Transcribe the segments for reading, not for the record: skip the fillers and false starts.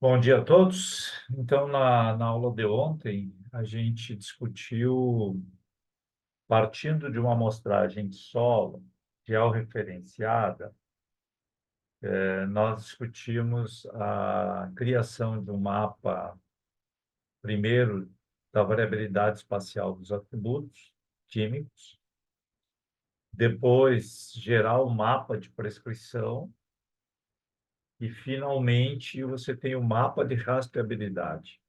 Bom dia a todos. Então, na aula de ontem, a gente discutiu, partindo de uma amostragem solo, georreferenciada, nós discutimos a criação de um mapa, primeiro, da variabilidade espacial dos atributos químicos, depois, gerar o mapa de prescrição, e, finalmente, você tem o mapa de rastreabilidade.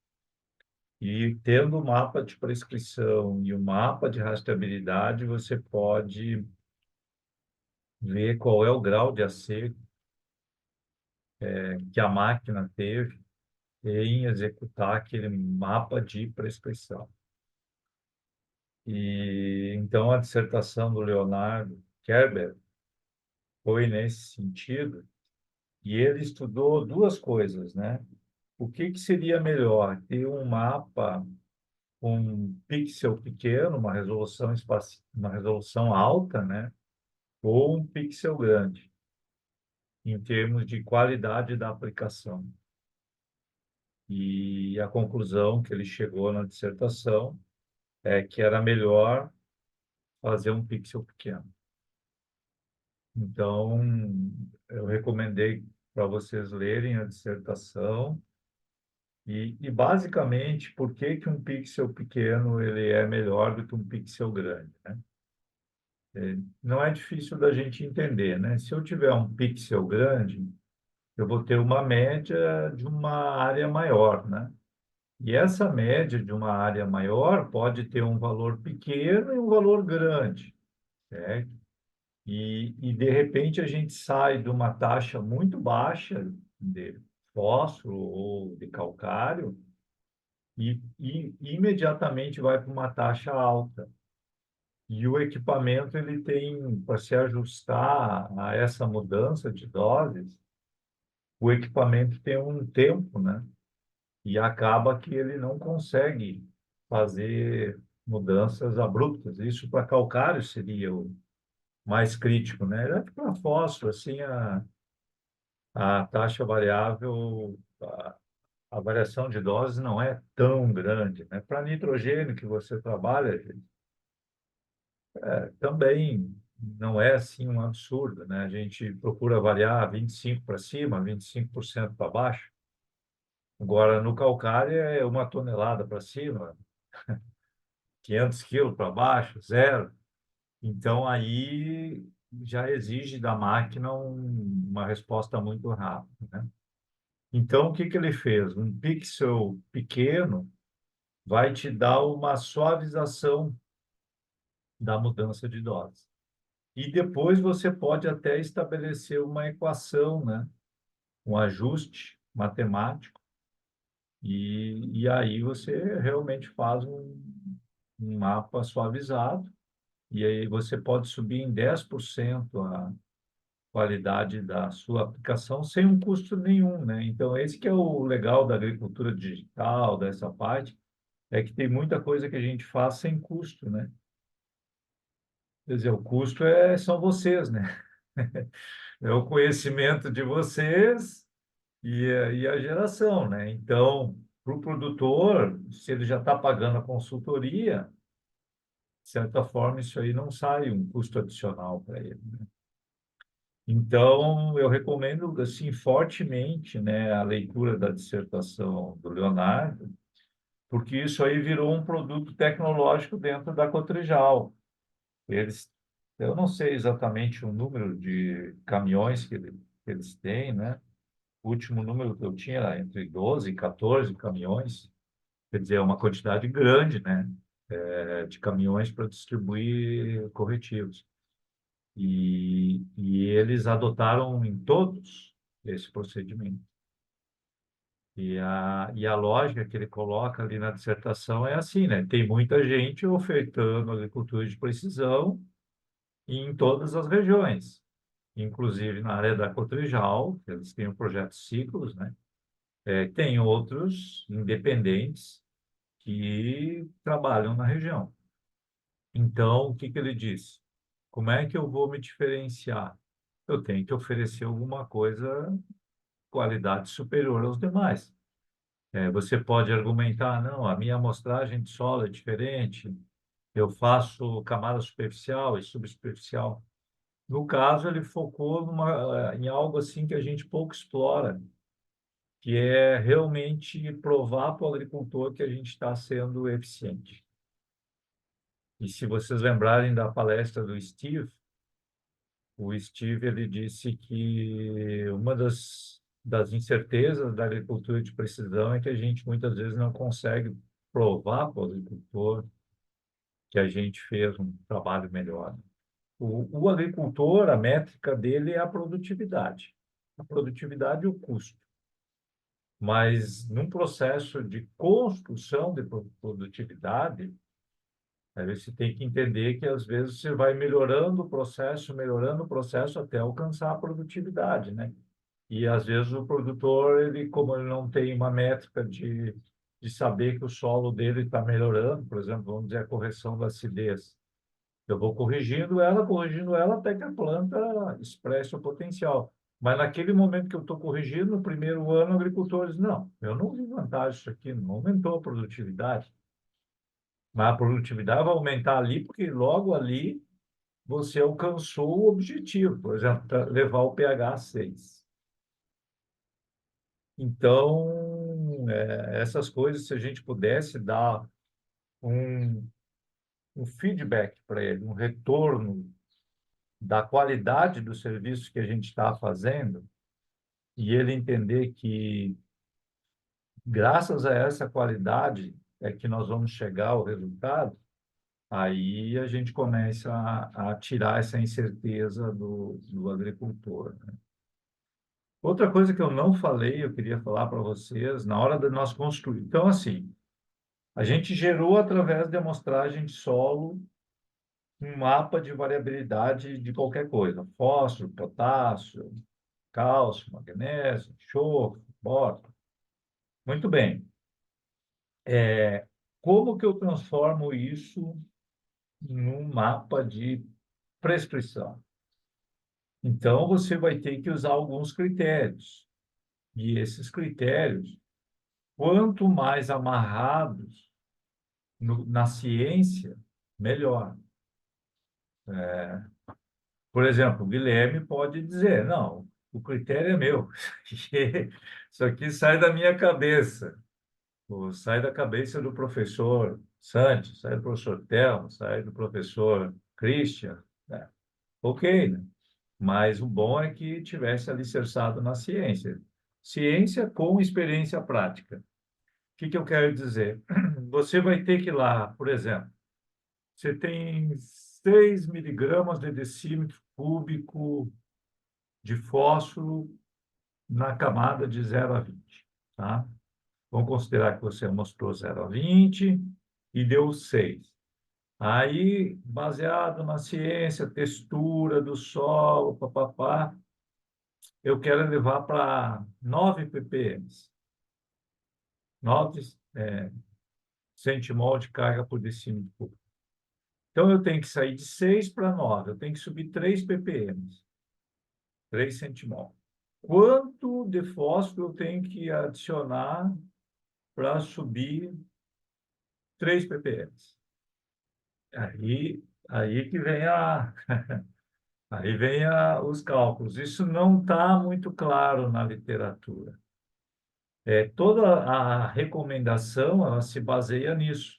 E tendo o mapa de prescrição e o mapa de rastreabilidade, você pode ver qual é o grau de acerto que a máquina teve em executar aquele mapa de prescrição. E então a dissertação do Leonardo Kerber foi nesse sentido, e ele estudou duas coisas, né? O que seria melhor, ter um mapa com um pixel pequeno, uma resolução alta, né? Ou um pixel grande, em termos de qualidade da aplicação. E a conclusão que ele chegou na dissertação é que era melhor fazer um pixel pequeno. Então, eu recomendei para vocês lerem a dissertação basicamente, por que que um pixel pequeno ele é melhor do que um pixel grande, né? Não é difícil da gente entender, né? Se eu tiver um pixel grande, eu vou ter uma média de uma área maior, né? E essa média de uma área maior pode ter um valor pequeno e um valor grande, certo? De repente, a gente sai de uma taxa muito baixa de fósforo ou de calcário e imediatamente vai para uma taxa alta. E o equipamento ele tem, para se ajustar a essa mudança de doses, o equipamento tem um tempo, né? E acaba que ele não consegue fazer mudanças abruptas. Isso para calcário seria o mais crítico, né? Para fósforo, assim, a taxa variável, a variação de doses não é tão grande, né? Para nitrogênio que você trabalha, gente, também não é assim um absurdo, né? A gente procura variar 25 para cima, 25% para baixo. Agora, no calcário é uma tonelada para cima, 500 quilos para baixo, zero. Então, aí já exige da máquina uma resposta muito rápida, né? Então, o que que ele fez? Um pixel pequeno vai te dar uma suavização da mudança de dose. E depois você pode até estabelecer uma equação, né? Um ajuste matemático, e aí você realmente faz um mapa suavizado. E aí você pode subir em 10% a qualidade da sua aplicação sem um custo nenhum, né? Então, esse que é o legal da agricultura digital, dessa parte, é que tem muita coisa que a gente faz sem custo, né? Quer dizer, o custo são vocês, né? É o conhecimento de vocês e a geração, né? Então, para o produtor, se ele já está pagando a consultoria, de certa forma, isso aí não sai um custo adicional para ele, né? Então, eu recomendo assim fortemente, né, a leitura da dissertação do Leonardo, porque isso aí virou um produto tecnológico dentro da Cotrijal. Eles, eu não sei exatamente o número de caminhões que eles têm, né? O último número que eu tinha era entre 12 e 14 caminhões, quer dizer, é uma quantidade grande, né, de caminhões para distribuir corretivos. E eles adotaram em todos esse procedimento. E a lógica que ele coloca ali na dissertação é assim, né? Tem muita gente ofertando agricultura de precisão em todas as regiões, inclusive na área da Cotrijal, que eles têm o projeto Ciclos, né? Tem outros independentes que trabalham na região. Então, o que que ele diz? Como é que eu vou me diferenciar? Eu tenho que oferecer alguma coisa, qualidade superior aos demais. Você pode argumentar, não, a minha amostragem de solo é diferente, eu faço camada superficial e subsuperficial. No caso, ele focou em algo assim que a gente pouco explora, que é realmente provar para o agricultor que a gente está sendo eficiente. E se vocês lembrarem da palestra do Steve, o Steve ele disse que uma das incertezas da agricultura de precisão é que a gente muitas vezes não consegue provar para o agricultor que a gente fez um trabalho melhor. O agricultor, a métrica dele é a produtividade. A produtividade e o custo. Mas num processo de construção de produtividade, aí você tem que entender que às vezes você vai melhorando o processo até alcançar a produtividade, né? E às vezes o produtor, ele, como ele não tem uma métrica de saber que o solo dele está melhorando, por exemplo, vamos dizer a correção da acidez, eu vou corrigindo ela até que a planta expresse o potencial. Mas naquele momento que eu estou corrigindo, no primeiro ano, o agricultor diz, não, eu não vi vantagem isso aqui, não aumentou a produtividade. Mas a produtividade vai aumentar ali, porque logo ali você alcançou o objetivo, por exemplo, para levar o pH a 6. Então, essas coisas, se a gente pudesse dar um, um feedback para ele, um retorno da qualidade do serviço que a gente está fazendo, e ele entender que, graças a essa qualidade, é que nós vamos chegar ao resultado, aí a gente começa a tirar essa incerteza do agricultor, né? Outra coisa que eu não falei, eu queria falar para vocês, na hora de nós construir. Então, assim, a gente gerou, através de amostragem de solo, um mapa de variabilidade de qualquer coisa: fósforo, potássio, cálcio, magnésio, enxofre, boro. Muito bem. Como que eu transformo isso num mapa de prescrição? Então, você vai ter que usar alguns critérios. E esses critérios, quanto mais amarrados na ciência, melhor. Por exemplo, o Guilherme pode dizer, não, o critério é meu. Isso aqui sai da minha cabeça. Ou sai da cabeça do professor Santos, sai do professor Telmo, sai do professor Christian, né? Ok, né? Mas o bom é que tivesse alicerçado na ciência. Ciência com experiência prática. O que eu quero dizer? Você vai ter que ir lá, por exemplo, você tem 6 miligramas de decímetro cúbico de fósforo na camada de 0 a 20, tá? Vamos considerar que você mostrou 0 a 20 e deu 6. Aí, baseado na ciência, textura do solo, papapá, eu quero levar para 9 ppm, 9 centimol de carga por decímetro cúbico. Então, eu tenho que sair de 6 para 9, eu tenho que subir 3 ppm, 3 centimol. Quanto de fósforo eu tenho que adicionar para subir 3 ppm? Aí que vem os cálculos. Isso não está muito claro na literatura. Toda a recomendação ela se baseia nisso.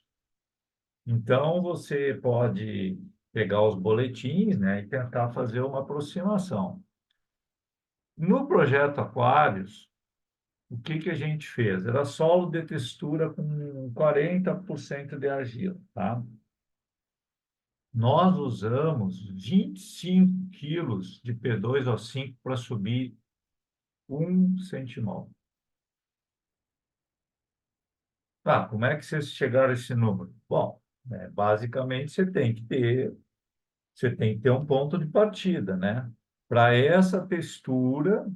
Então, você pode pegar os boletins, né, e tentar fazer uma aproximação. No projeto Aquários, o que a gente fez? Era solo de textura com 40% de argila, tá? Nós usamos 25 quilos de P2O5 para subir 1 centimol. Tá, como é que vocês chegaram a esse número? Bom, basicamente você tem que ter um ponto de partida, né? Para essa textura,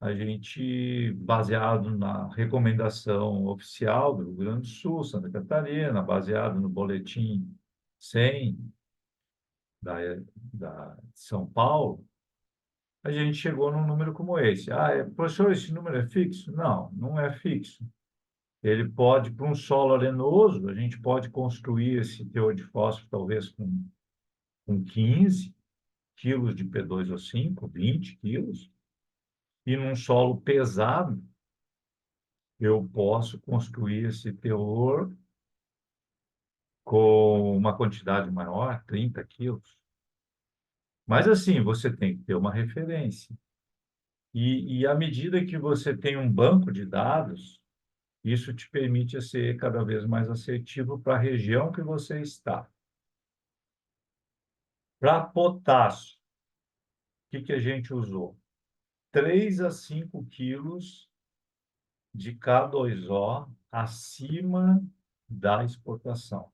a gente, baseado na recomendação oficial do Rio Grande do Sul, Santa Catarina, baseado no boletim 100 da São Paulo, a gente chegou num número como esse. Professor, esse número é fixo? Não, não é fixo. Ele pode, para um solo arenoso, a gente pode construir esse teor de fósforo talvez com 15 quilos de P2O5, 20 quilos, e num solo pesado, eu posso construir esse teor com uma quantidade maior, 30 quilos. Mas, assim, você tem que ter uma referência. E à medida que você tem um banco de dados, isso te permite ser cada vez mais assertivo para a região que você está. Para potássio, o que a gente usou? 3 a 5 quilos de K2O acima da exportação.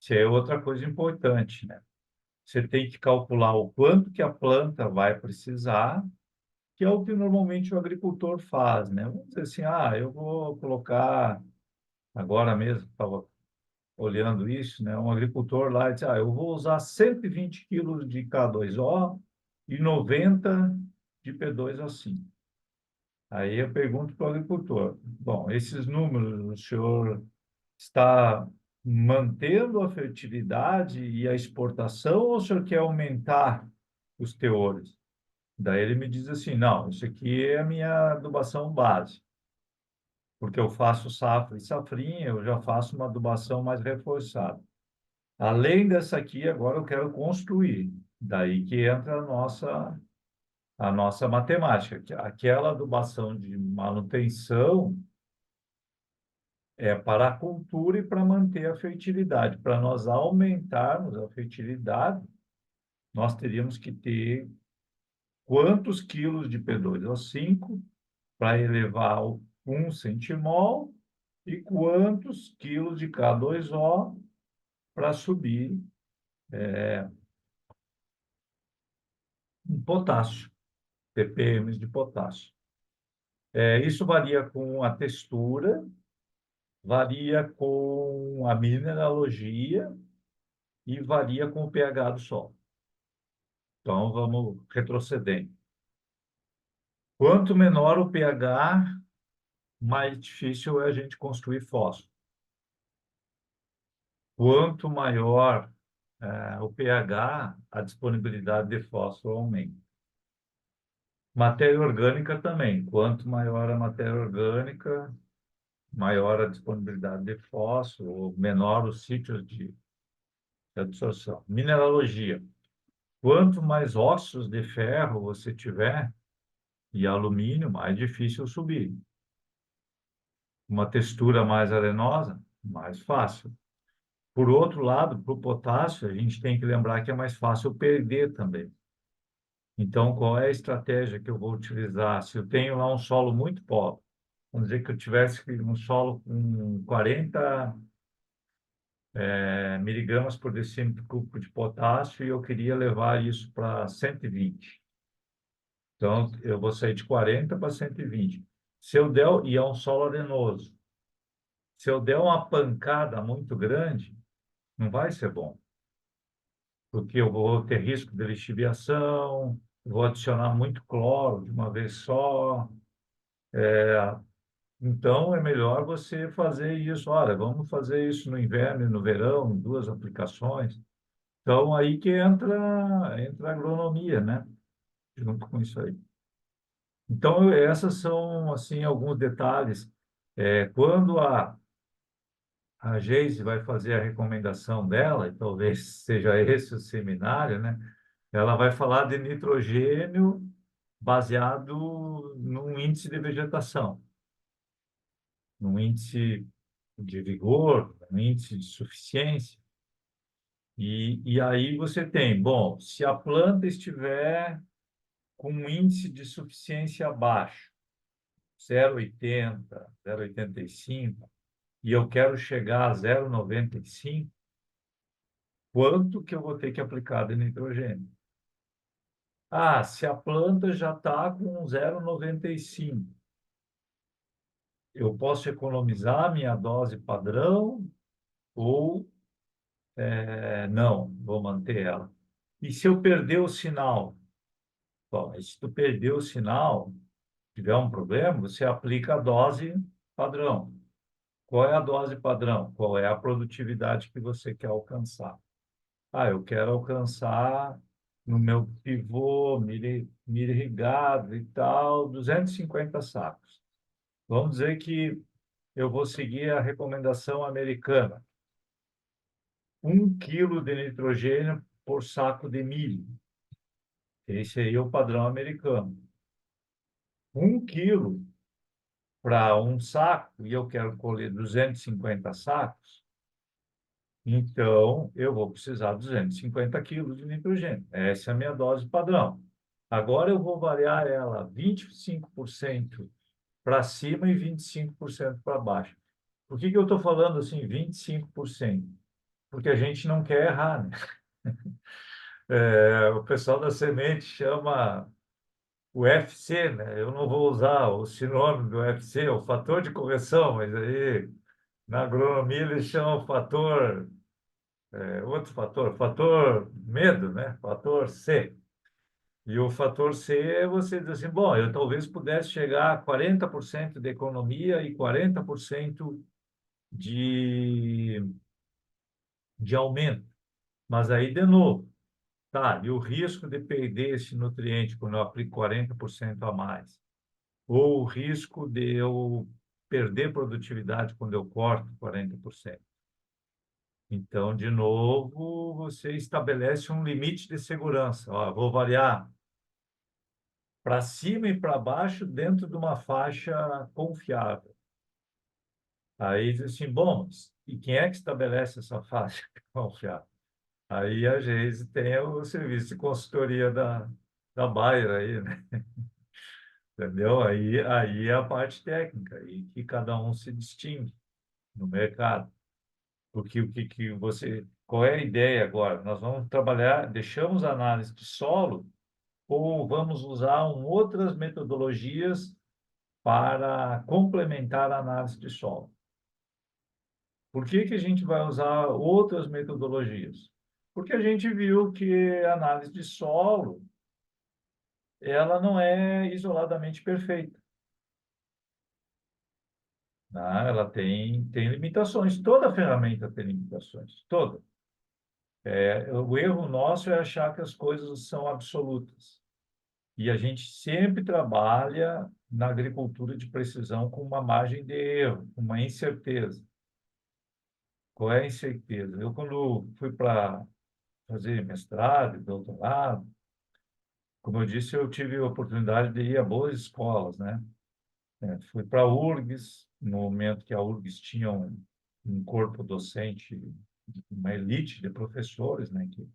Isso é outra coisa importante, né? Você tem que calcular o quanto que a planta vai precisar, que é o que normalmente o agricultor faz, né? Vamos dizer assim, eu vou colocar, agora mesmo, estava olhando isso, né? Um agricultor lá disse, eu vou usar 120 quilos de K2O e 90 de P2O5. Aí eu pergunto para o agricultor, bom, esses números o senhor está mantendo a fertilidade e a exportação ou o senhor quer aumentar os teores? Daí ele me diz assim, não, isso aqui é a minha adubação base, porque eu faço safra e safrinha, eu já faço uma adubação mais reforçada. Além dessa aqui, agora eu quero construir. Daí que entra a nossa matemática. Aquela adubação de manutenção é para a cultura e para manter a fertilidade. Para nós aumentarmos a fertilidade, nós teríamos que ter quantos quilos de P2O5 para elevar o 1 centimol e quantos quilos de K2O para subir um potássio, ppm de potássio. Isso varia com a textura, varia com a mineralogia e varia com o pH do solo. Então, vamos retrocedendo. Quanto menor o pH, mais difícil é a gente construir fósforo. Quanto maior o pH, a disponibilidade de fósforo aumenta. Matéria orgânica também. Quanto maior a matéria orgânica, maior a disponibilidade de fósforo, menor os sítios de absorção. Mineralogia. Quanto mais óxidos de ferro você tiver e alumínio, mais difícil subir. Uma textura mais arenosa, mais fácil. Por outro lado, para o potássio, a gente tem que lembrar que é mais fácil perder também. Então, qual é a estratégia que eu vou utilizar? Se eu tenho lá um solo muito pobre, vamos dizer que eu tivesse um solo com 40 miligramas por decímetro cúbico de potássio e eu queria levar isso para 120. Então, eu vou sair de 40 para 120. Se eu der, e é um solo arenoso, se eu der uma pancada muito grande, não vai ser bom, porque eu vou ter risco de lixiviação, vou adicionar muito cloro de uma vez só. Então, é melhor você fazer isso. Olha, vamos fazer isso no inverno e no verão, em 2 aplicações. Então, aí que entra a agronomia, né? Junto com isso aí. Então, essas são, assim, alguns detalhes. Quando a Geise vai fazer a recomendação dela, e talvez seja esse o seminário, né? Ela vai falar de nitrogênio baseado num índice de vegetação, num índice de vigor, num índice de suficiência. E aí você tem, bom, se a planta estiver com um índice de suficiência baixo, 0,80, 0,85, e eu quero chegar a 0,95, quanto que eu vou ter que aplicar de nitrogênio? Se a planta já está com 0,95, eu posso economizar a minha dose padrão ou não, vou manter ela. E se eu perder o sinal? Bom, se tu perder o sinal, tiver um problema, você aplica a dose padrão. Qual é a dose padrão? Qual é a produtividade que você quer alcançar? Ah, eu quero alcançar no meu pivô, milho irrigado e tal, 250 sacos. Vamos dizer que eu vou seguir a recomendação americana. 1 quilo de nitrogênio por saco de milho. Esse aí é o padrão americano. 1 quilo para um saco, e eu quero colher 250 sacos, então eu vou precisar de 250 quilos de nitrogênio. Essa é a minha dose padrão. Agora eu vou variar ela 25% para cima e 25% para baixo. Por que eu estou falando assim 25%? Porque a gente não quer errar, né? O pessoal da semente chama o FC, né? Eu não vou usar o sinônimo do FC, o fator de correção, mas aí na agronomia eles chamam fator, outro fator, fator medo, né? Fator C. E o fator C é você dizer assim, bom, eu talvez pudesse chegar a 40% de economia e 40% de, de aumento. Mas aí, de novo, tá, e o risco de perder esse nutriente quando eu aplico 40% a mais? Ou o risco de eu perder produtividade quando eu corto 40%? Então, de novo, você estabelece um limite de segurança. Ó, vou variar para cima e para baixo dentro de uma faixa confiável. Aí diz assim, bom, e quem é que estabelece essa faixa confiável? Aí a gente tem o serviço de consultoria da Bayer aí, né? Entendeu? Aí é a parte técnica, aí que cada um se distingue no mercado. Porque o que você, qual é a ideia agora? Nós vamos trabalhar, deixamos a análise de solo ou vamos usar outras metodologias para complementar a análise de solo? Por que a gente vai usar outras metodologias? Porque a gente viu que a análise de solo, ela não é isoladamente perfeita, né? Ela tem limitações. Toda ferramenta tem limitações, toda. O erro nosso é achar que as coisas são absolutas. E a gente sempre trabalha na agricultura de precisão com uma margem de erro, com uma incerteza. Qual é a incerteza? Eu, quando fui para fazer mestrado, doutorado, como eu disse, eu tive a oportunidade de ir a boas escolas, né? Fui para a URGS, no momento que a URGS tinha um corpo docente, uma elite de professores, né? Que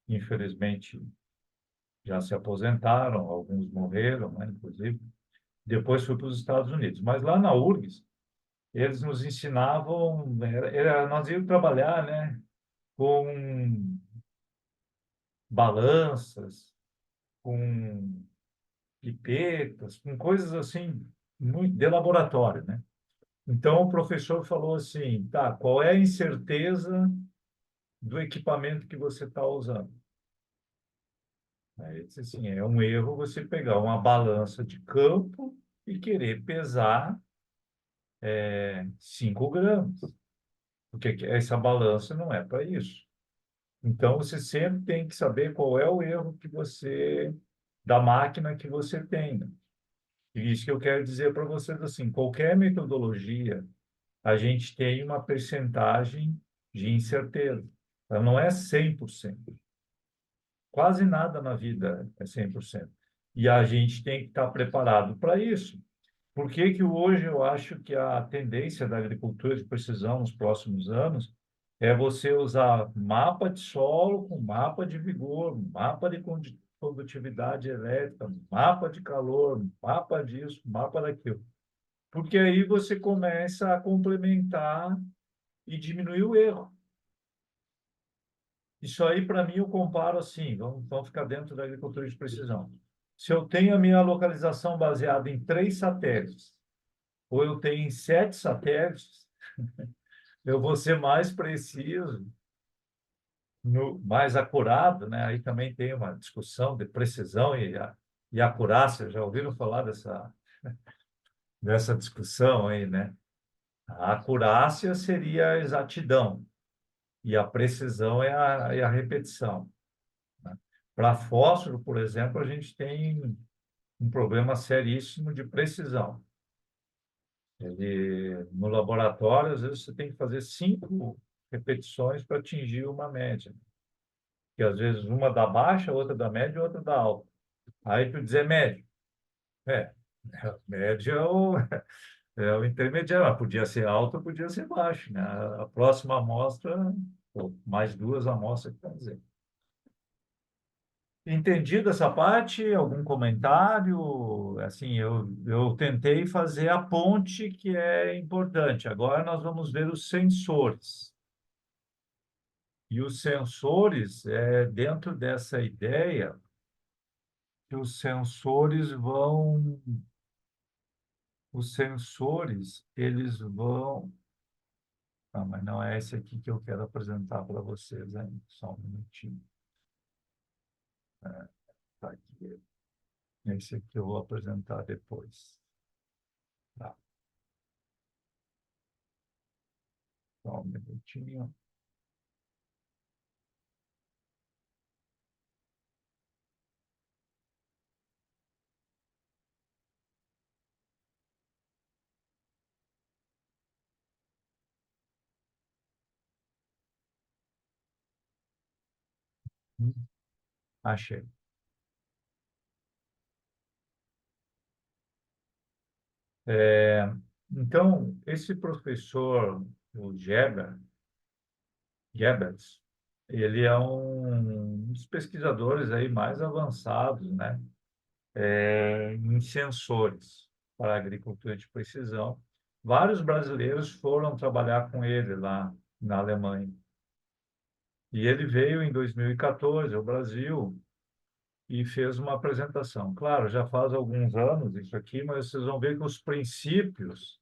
infelizmente já se aposentaram, alguns morreram, né? Inclusive. Depois fui para os Estados Unidos. Mas lá na URGS, eles nos ensinavam, nós íamos trabalhar, né? Com balanças, com pipetas, com coisas assim, muito de laboratório, né? Então, o professor falou assim, tá, qual é a incerteza do equipamento que você está usando? Aí ele disse assim, é um erro você pegar uma balança de campo e querer pesar 5 gramas, porque essa balança não é para isso. Então, você sempre tem que saber qual é o erro da máquina que você tem, né? E isso que eu quero dizer para vocês assim, qualquer metodologia, a gente tem uma percentagem de incerteza. Ela não é 100%. Quase nada na vida é 100%. E a gente tem que estar preparado para isso. Por que que hoje eu acho que a tendência da agricultura de precisão nos próximos anos é você usar mapa de solo com mapa de vigor, mapa de condutividade elétrica, mapa de calor, mapa disso, mapa daquilo. Porque aí você começa a complementar e diminuir o erro. Isso aí, para mim, eu comparo assim, vamos ficar dentro da agricultura de precisão. Se eu tenho a minha localização baseada em 3 satélites, ou eu tenho em 7 satélites, eu vou ser mais preciso, mais acurado, né? Aí também tem uma discussão de precisão e acurácia. Já ouviram falar dessa discussão aí, né? A acurácia seria a exatidão e a precisão é a repetição, né? Para fósforo, por exemplo, a gente tem um problema seríssimo de precisão. No laboratório, às vezes, você tem que fazer 5 repetições para atingir uma média. Que às vezes uma dá baixa, outra dá média, outra dá alta. Aí tu dizer médio. É, médio é o intermediário. Mas podia ser alto, podia ser baixo, né? A próxima amostra, pô, mais 2 amostras, quer dizer. Entendido essa parte? Algum comentário? Assim, eu tentei fazer a ponte que é importante. Agora nós vamos ver os sensores. E os sensores, dentro dessa ideia, que os sensores, eles vão. Não, mas não é esse aqui que eu quero apresentar para vocês ainda. Só um minutinho. Tá aqui. Esse aqui eu vou apresentar depois. Tá, só um minutinho. Achei. É, então, esse professor, o Gebers, ele é um dos pesquisadores aí mais avançados, né, em sensores para a agricultura de precisão. Vários brasileiros foram trabalhar com ele lá na Alemanha. E ele veio em 2014 ao Brasil e fez uma apresentação. Claro, já faz alguns anos isso aqui, mas vocês vão ver que os princípios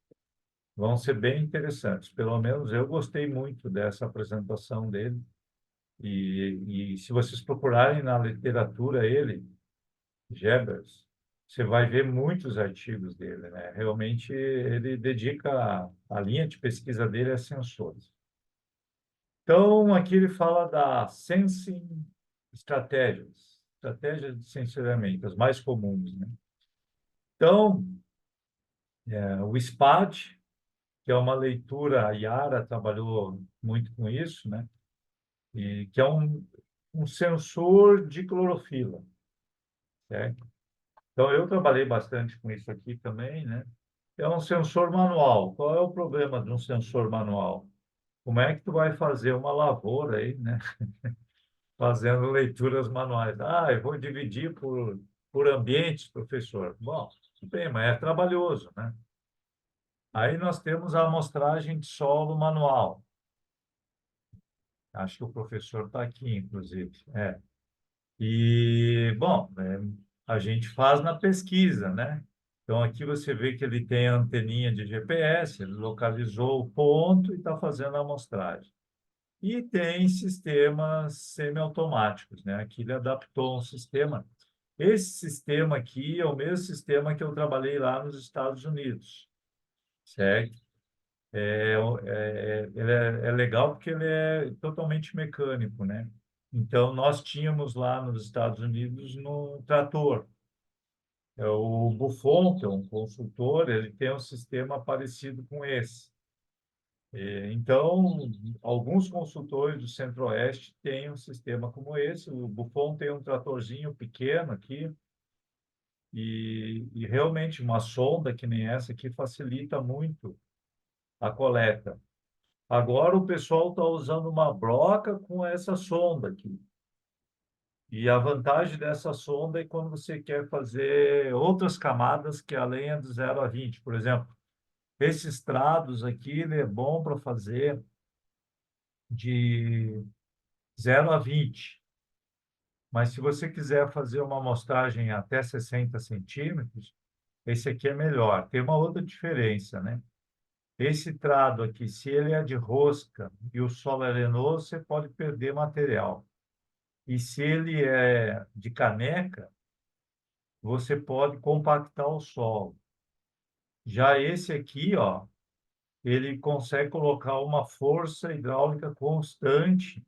vão ser bem interessantes. Pelo menos eu gostei muito dessa apresentação dele. E se vocês procurarem na literatura ele, Gebers, você vai ver muitos artigos dele, né? Realmente ele dedica a linha de pesquisa dele a sensores. Então, aqui ele fala da sensing estratégias de sensoriamento, as mais comuns, né? Então, o SPAD, que é uma leitura, a Yara trabalhou muito com isso, né? E que é um sensor de clorofila, certo? Então, eu trabalhei bastante com isso aqui também, né? É um sensor manual. Qual é o problema de um sensor manual? Como é que tu vai fazer uma lavoura aí, né? Fazendo leituras manuais. Ah, eu vou dividir por ambientes, professor. Bom, tudo bem, mas é trabalhoso, né? Aí nós temos a amostragem de solo manual. Acho que o professor está aqui, inclusive. E, bom, a gente faz na pesquisa, né? Então, aqui você vê que ele tem a anteninha de GPS, ele localizou o ponto e está fazendo a amostragem. E tem sistemas semiautomáticos, né? Aqui ele adaptou um sistema. Esse sistema aqui é o mesmo sistema que eu trabalhei lá nos Estados Unidos, certo? Ele é legal porque ele é totalmente mecânico, né? Então, nós tínhamos lá nos Estados Unidos no trator. O Buffon, que é um consultor, ele tem um sistema parecido com esse. Então, alguns consultores do Centro-Oeste têm um sistema como esse. O Buffon tem um tratorzinho pequeno aqui e realmente uma sonda que nem essa aqui facilita muito a coleta. Agora o pessoal está usando uma broca com essa sonda aqui. E a vantagem dessa sonda é quando você quer fazer outras camadas que além é do 0 a 20. Por exemplo, esse estrados aqui ele é bom para fazer de 0 a 20. Mas se você quiser fazer uma amostragem até 60 centímetros, esse aqui é melhor. Tem uma outra diferença, né? Esse trado aqui, se ele é de rosca e o solo é arenoso, você pode perder material. E se ele é de caneca, você pode compactar o solo. Já esse aqui, ó, ele consegue colocar uma força hidráulica constante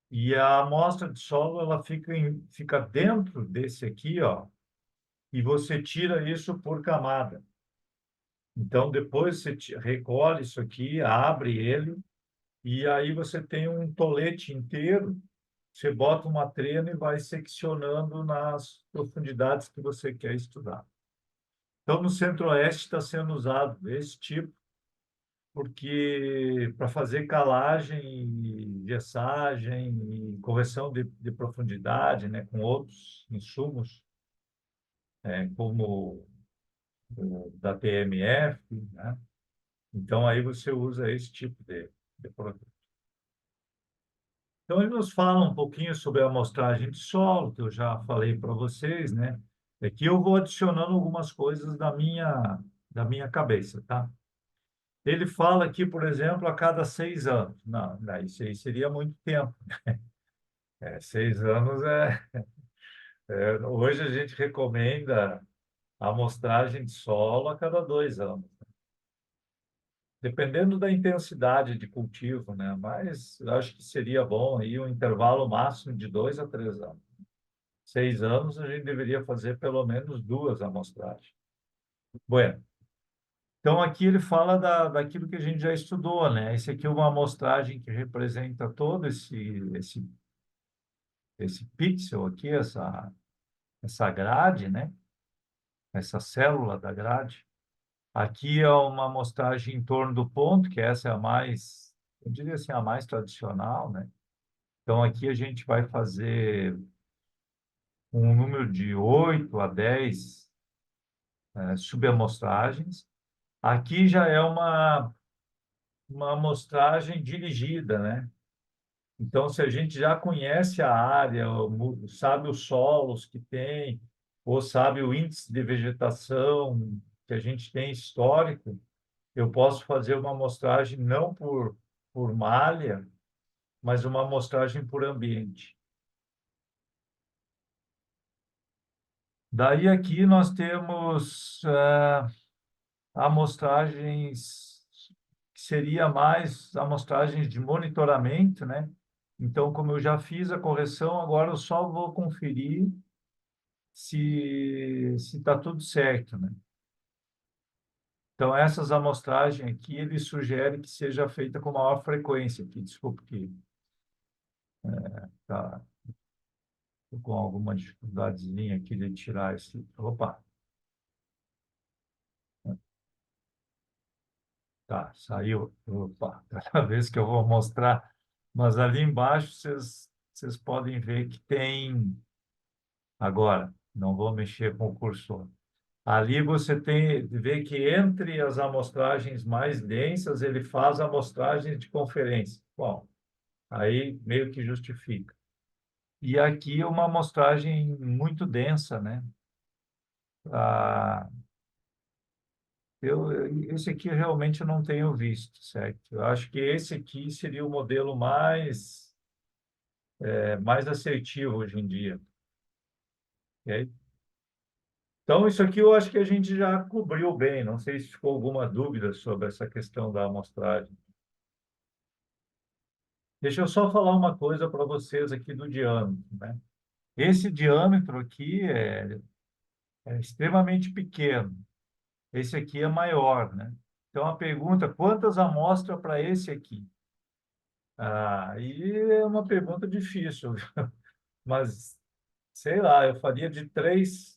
e a amostra de solo ela fica dentro desse aqui, ó, e você tira isso por camada. Então, depois você recolhe isso aqui, abre ele, e aí você tem um tolete inteiro. Você bota uma trena e vai seccionando nas profundidades que você quer estudar. Então, no Centro-Oeste está sendo usado esse tipo, porque para fazer calagem, gessagem e correção de profundidade, né, com outros insumos, como o da TMF, né? Então, aí você usa esse tipo de produto. Então, ele nos fala um pouquinho sobre a amostragem de solo, que eu já falei para vocês, né? Aqui eu vou adicionando algumas coisas da minha cabeça, tá? Ele fala aqui, por exemplo, a cada 6 anos. Não, isso aí seria muito tempo. 6 anos hoje a gente recomenda a amostragem de solo a cada 2 anos, dependendo da intensidade de cultivo, né? Mas eu acho que seria bom aí um intervalo máximo de 2 a 3 anos. 6 anos a gente deveria fazer pelo menos duas amostragens. Bueno, então aqui ele fala daquilo que a gente já estudou, né? Esse aqui é uma amostragem que representa todo esse pixel aqui, essa grade, né? Essa célula da grade. Aqui é uma amostragem em torno do ponto, que essa é a mais, eu diria assim, a mais tradicional, né? Então aqui a gente vai fazer um número de 8 a 10 subamostragens. Aqui já é uma amostragem dirigida, né? Então, se a gente já conhece a área, sabe os solos que tem, ou sabe o índice de vegetação que a gente tem histórico, eu posso fazer uma amostragem não por malha, mas uma amostragem por ambiente. Daí aqui nós temos amostragens que seria mais amostragens de monitoramento, né? Então, como eu já fiz a correção, agora eu só vou conferir se está tudo certo, né? Então, essas amostragens aqui, ele sugere que seja feita com maior frequência aqui. Desculpe que tá com alguma dificuldadezinha aqui de tirar esse... Opa, tá, saiu. Opa, cada vez que eu vou mostrar. Mas ali embaixo vocês podem ver que tem... Agora, não vou mexer com o cursor. Ali você vê que entre as amostragens mais densas, ele faz amostragens de conferência. Bom, aí meio que justifica. E aqui é uma amostragem muito densa, né? Ah, esse aqui realmente eu não tenho visto, certo? Eu acho que esse aqui seria o modelo mais assertivo hoje em dia. Ok? Então, isso aqui eu acho que a gente já cobriu bem. Não sei se ficou alguma dúvida sobre essa questão da amostragem. Deixa eu só falar uma coisa para vocês aqui do diâmetro, né? Esse diâmetro aqui é extremamente pequeno. Esse aqui é maior, né? Então, a pergunta, quantas amostras para esse aqui? Aí é uma pergunta difícil, mas, sei lá, eu faria de três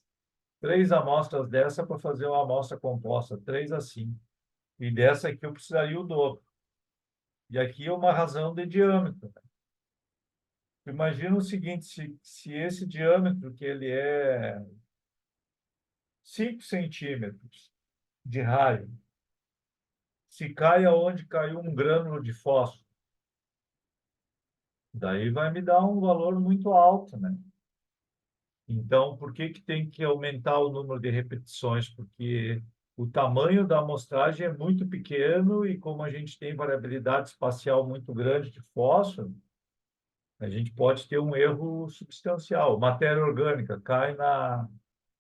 amostras dessa para fazer uma amostra composta, três assim. E dessa aqui eu precisaria o dobro. E aqui é uma razão de diâmetro. Imagina o seguinte, se esse diâmetro, que ele é 5 centímetros de raio, se cai aonde caiu um grânulo de fósforo, daí vai me dar um valor muito alto, né? Então, por que que tem que aumentar o número de repetições? Porque o tamanho da amostragem é muito pequeno e como a gente tem variabilidade espacial muito grande de fósforo, a gente pode ter um erro substancial. Matéria orgânica cai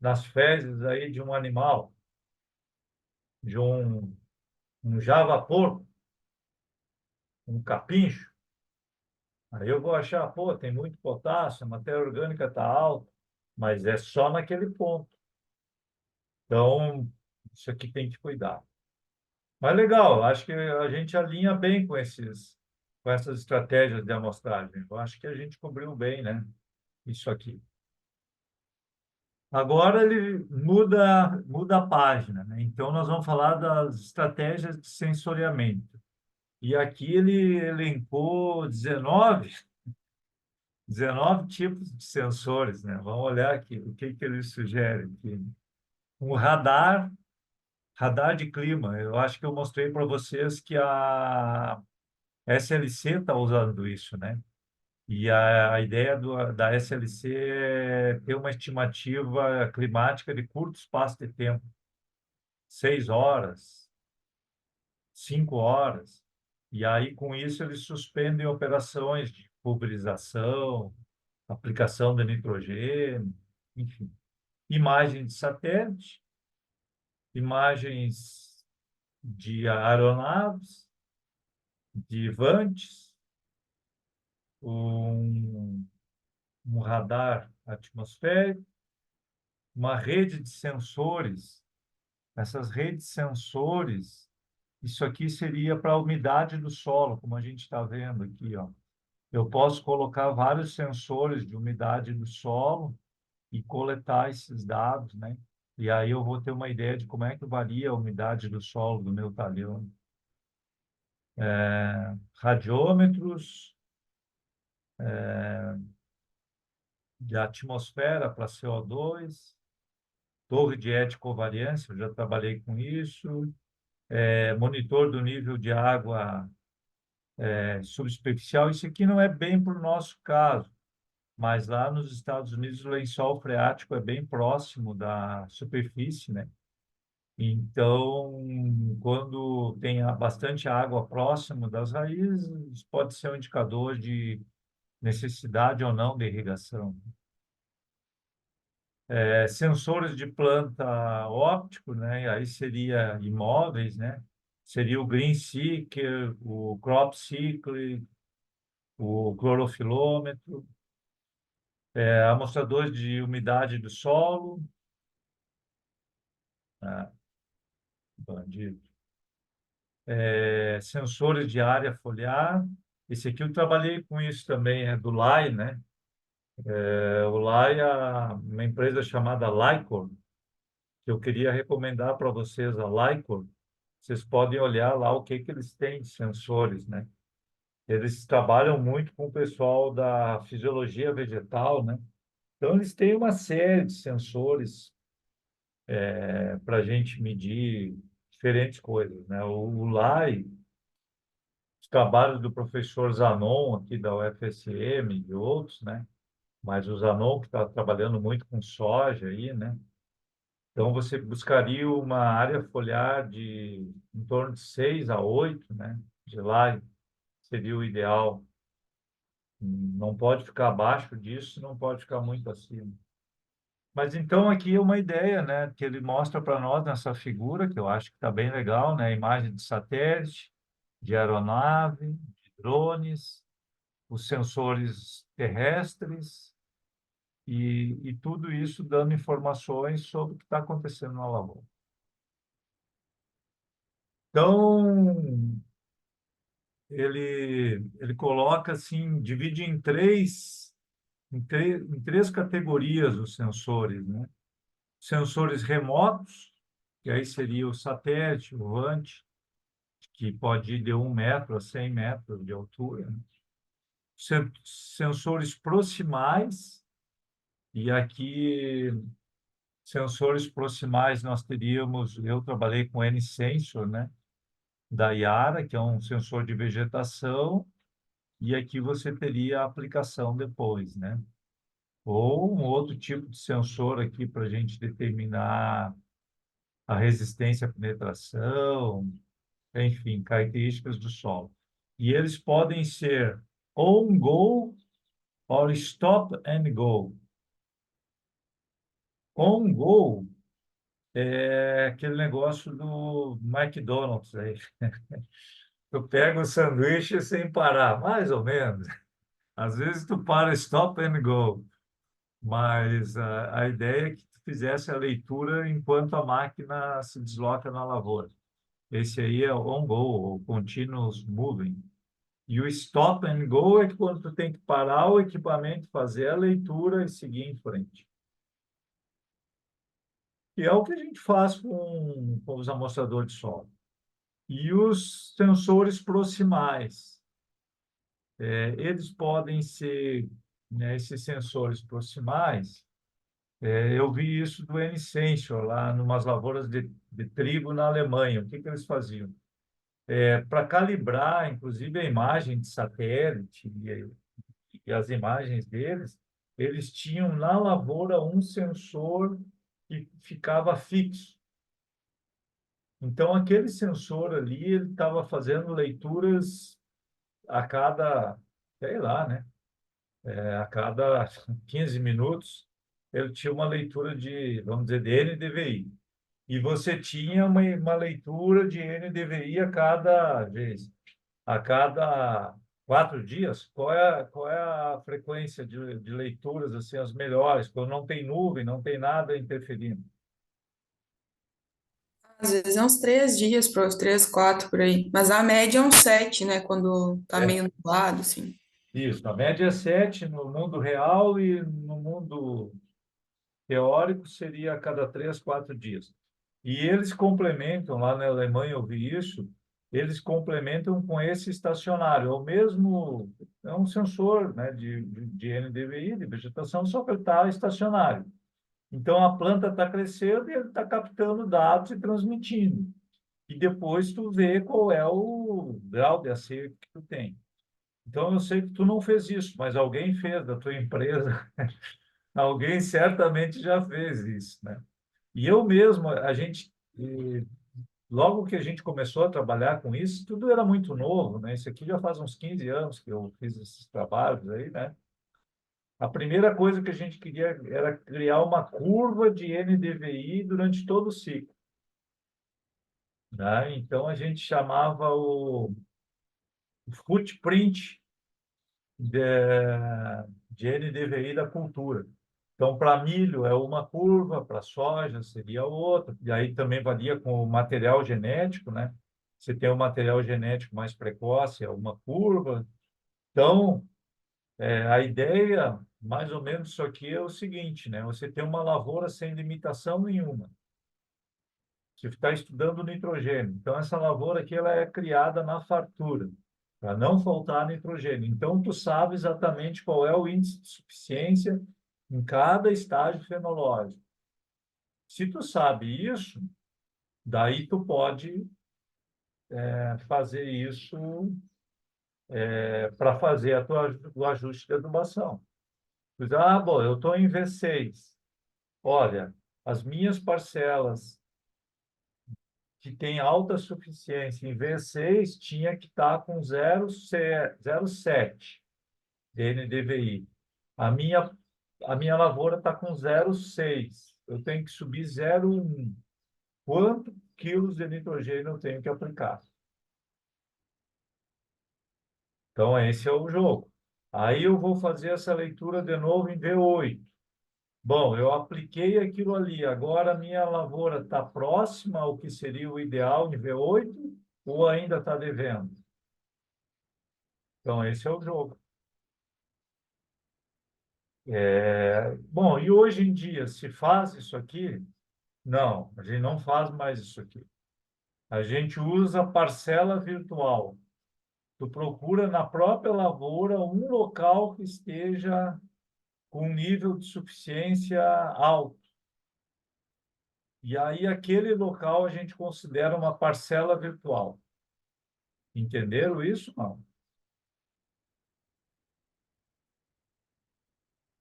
nas fezes aí de um animal, de um um javapor, um capincho, aí eu vou achar, pô, tem muito potássio, a matéria orgânica está alta, mas é só naquele ponto. Então, isso aqui tem que cuidar. Mas legal, acho que a gente alinha bem com essas estratégias de amostragem. Eu acho que a gente cobriu bem, né? Isso aqui. Agora ele muda a página, né? Então nós vamos falar das estratégias de sensoriamento. E aqui ele elencou 19 tipos de sensores, né? Vamos olhar aqui o que ele sugere aqui. Um radar de clima. Eu acho que eu mostrei para vocês que a SLC está usando isso, né? E a ideia da SLC é ter uma estimativa climática de curto espaço de tempo, 6 horas, 5 horas. E aí, com isso, eles suspendem operações de pulverização, aplicação de nitrogênio, enfim. Imagem de satélite, imagens de aeronaves, de vantes, um, um radar atmosférico, uma rede de sensores. Essas redes de sensores, isso aqui seria para a umidade do solo, como a gente está vendo aqui, ó. Eu posso colocar vários sensores de umidade do solo e coletar esses dados, né? E aí eu vou ter uma ideia de como é que varia a umidade do solo do meu talhão. Radiômetros de atmosfera para CO2, torre de eticovariância, eu já trabalhei com isso, monitor do nível de água subsuperficial. Isso aqui não é bem para o nosso caso, mas lá nos Estados Unidos o lençol freático é bem próximo da superfície, né? Então, quando tem bastante água próximo das raízes, pode ser um indicador de necessidade ou não de irrigação. Sensores de planta óptico, né? Aí seria imóveis, né? Seria o Green Seeker, o Crop Cycle, o clorofilômetro, amostradores de umidade do solo, ah, bandido, sensores de área foliar. Esse aqui eu trabalhei com isso também, é do LAI, né? O LAI é uma empresa chamada Lycor, que eu queria recomendar para vocês, a Lycor. Vocês podem olhar lá o que eles têm de sensores, né? Eles trabalham muito com o pessoal da fisiologia vegetal, né? Então, eles têm uma série de sensores para a gente medir diferentes coisas, né? O LAI, os trabalhos do professor Zanon, aqui da UFSM e de outros, né? Mas o Zanon, que está trabalhando muito com soja aí, né? Então, você buscaria uma área foliar de em torno de 6 a 8, né? De LAI seria o ideal. Não pode ficar abaixo disso, não pode ficar muito acima. Mas então aqui é uma ideia, né, que ele mostra para nós nessa figura, que eu acho que está bem legal, né, imagem de satélite, de aeronave, de drones, os sensores terrestres e tudo isso dando informações sobre o que está acontecendo na lavoura. Então, ele coloca assim, divide em três categorias os sensores, né? Sensores remotos, que aí seria o satélite, o VANT, que pode ir de 1 metro a 100 metros de altura, né? Sensores proximais, e aqui, sensores proximais, nós teríamos, eu trabalhei com N-Sensor, né, da Yara, que é um sensor de vegetação, e aqui você teria a aplicação depois, né? Ou um outro tipo de sensor aqui para a gente determinar a resistência à penetração, enfim, características do solo. E eles podem ser on-go ou stop and go. On-go É aquele negócio do McDonald's aí. Tu pega o sanduíche sem parar, mais ou menos. Às vezes tu para stop and go, mas a ideia é que tu fizesse a leitura enquanto a máquina se desloca na lavoura. Esse aí é o on-go, ou continuous moving. E o stop and go é que quando tu tem que parar o equipamento, fazer a leitura e seguir em frente. E é o que a gente faz com os amostradores de solo. E os sensores proximais, eles podem ser, né, esses sensores proximais, eu vi isso do N-Sensor, lá numas lavouras de trigo na Alemanha. O que que eles faziam? Para calibrar, inclusive, a imagem de satélite e as imagens deles, eles tinham na lavoura um sensor que ficava fixo. Então, aquele sensor ali, ele estava fazendo leituras a cada, sei lá, né? A cada 15 minutos, ele tinha uma leitura de, vamos dizer, de NDVI. E você tinha uma leitura de NDVI a cada vez. A cada 4 dias, qual é a frequência de leituras, assim, as melhores, quando não tem nuvem, não tem nada interferindo? Às vezes é uns 3 dias, para os 3, 4 por aí. Mas a média é uns 7, né? Quando tá É, meio nublado, assim. isso, a média é 7 no mundo real e no mundo teórico seria a cada 3, 4 dias. E eles complementam, lá na Alemanha eu vi isso, eles complementam com esse estacionário. É o mesmo, é um sensor, né, de NDVI, de vegetação, só que ele está estacionário. Então a planta está crescendo e ele está captando dados e transmitindo. E depois tu vê qual é o grau de acerto que tu tem. Então eu sei que tu não fez isso, mas alguém fez da tua empresa. Alguém certamente já fez isso, né? E eu mesmo, logo que a gente começou a trabalhar com isso, tudo era muito novo, né? Isso aqui já faz uns 15 anos que eu fiz esses trabalhos aí, né? A primeira coisa que a gente queria era criar uma curva de NDVI durante todo o ciclo, né? Então a gente chamava o footprint de, de NDVI da cultura. Então, para milho é uma curva, para soja seria outra, e aí também varia com o material genético, né? Você tem o material genético mais precoce, é uma curva. Então, a ideia, mais ou menos isso aqui é o seguinte, né? Você tem uma lavoura sem limitação nenhuma. Você está estudando nitrogênio. Então, essa lavoura aqui ela é criada na fartura, para não faltar nitrogênio. Então, tu sabe exatamente qual é o índice de suficiência em cada estágio fenológico. Se tu sabe isso, daí tu pode fazer isso para fazer o ajuste de adubação. Tu diz, bom, eu estou em V6. Olha, as minhas parcelas que têm alta suficiência em V6 tinha que estar com 0,7 de NDVI. A minha, a minha lavoura está com 0,6. Eu tenho que subir 0,1. Quanto quilos de nitrogênio eu tenho que aplicar? Então, esse é o jogo. Aí eu vou fazer essa leitura de novo em V8. Bom, eu apliquei aquilo ali. Agora a minha lavoura está próxima ao que seria o ideal em V8 ou ainda está devendo? Então, esse é o jogo. Bom, e hoje em dia, se faz isso aqui? Não, a gente não faz mais isso aqui. A gente usa parcela virtual. Tu procura na própria lavoura um local que esteja com um nível de suficiência alto. E aí, aquele local a gente considera uma parcela virtual. Entenderam isso? Não.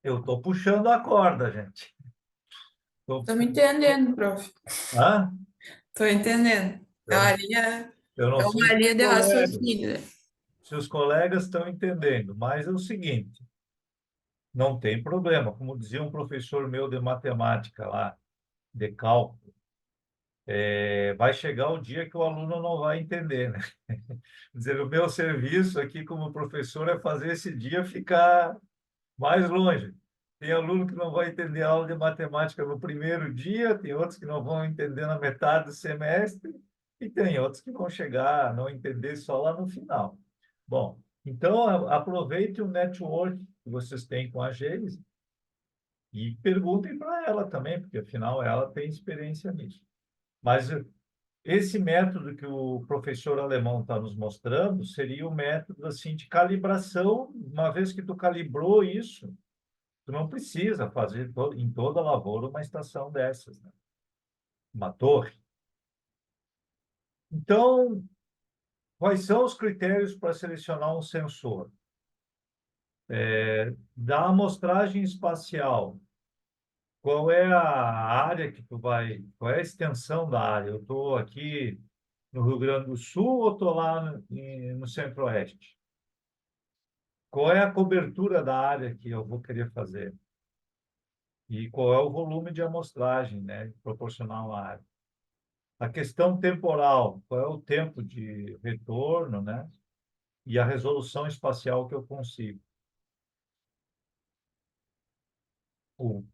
Eu estou puxando a corda, gente. Tô... Tô me entendendo, prof. Hã? Tô entendendo. É Eu uma não, linha, eu não é sei uma se os linha de colegas, raciocínio, né? se os colegas estão entendendo, mas é o seguinte, não tem problema. Como dizia um professor meu de matemática lá, de cálculo, vai chegar o dia que o aluno não vai entender, né? Quer dizer, o meu serviço aqui como professor é fazer esse dia ficar mais longe. Tem aluno que não vai entender a aula de matemática no primeiro dia, tem outros que não vão entender na metade do semestre, e tem outros que vão chegar a não entender só lá no final. Bom, então aproveite o network que vocês têm com a Geise e perguntem para ela também, porque afinal ela tem experiência nisso. Mas esse método que o professor alemão está nos mostrando seria o método assim de calibração. Uma vez que tu calibrou isso, tu não precisa fazer em toda lavoura uma estação dessas, né? Uma torre. Então, quais são os critérios para selecionar um sensor? Da amostragem espacial, qual é a área que tu vai, qual é a extensão da área? Eu estou aqui no Rio Grande do Sul ou estou lá no Centro-Oeste? Qual é a cobertura da área que eu vou querer fazer? E qual é o volume de amostragem, né, proporcional à área? A questão temporal, qual é o tempo de retorno, né? E a resolução espacial que eu consigo. O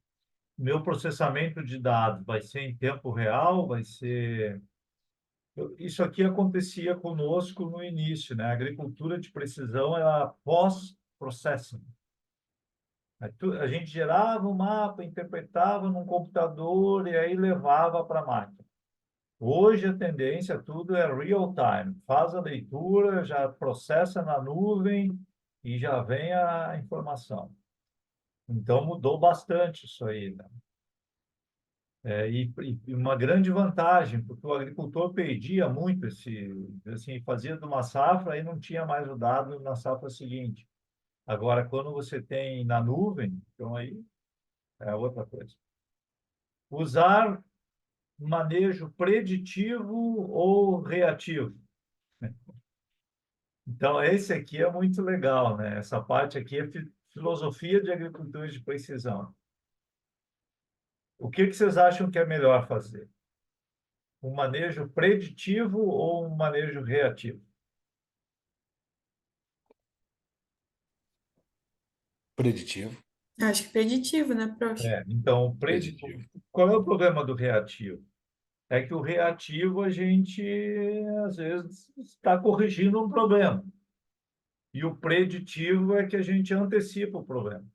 meu processamento de dados vai ser em tempo real, vai ser... Isso aqui acontecia conosco no início, né? A agricultura de precisão era pós-processing. A gente gerava o mapa, interpretava num computador e aí levava para a máquina. Hoje a tendência tudo é real time. Faz a leitura, já processa na nuvem e já vem a informação. Então mudou bastante isso aí, né? E uma grande vantagem, porque o agricultor perdia muito assim, fazia de uma safra e não tinha mais o dado na safra seguinte. Agora, quando você tem na nuvem, então aí é outra coisa. Usar manejo preditivo ou reativo. Então, esse aqui é muito legal, né? Essa parte aqui é filosofia de agricultura de precisão. O que que vocês acham que é melhor fazer? Um manejo preditivo ou um manejo reativo? Preditivo. Acho que preditivo, né, prof? Então, Preditivo. qual é o problema do reativo? É que o reativo a gente, às vezes, está corrigindo um problema. E o preditivo é que a gente antecipa o problema.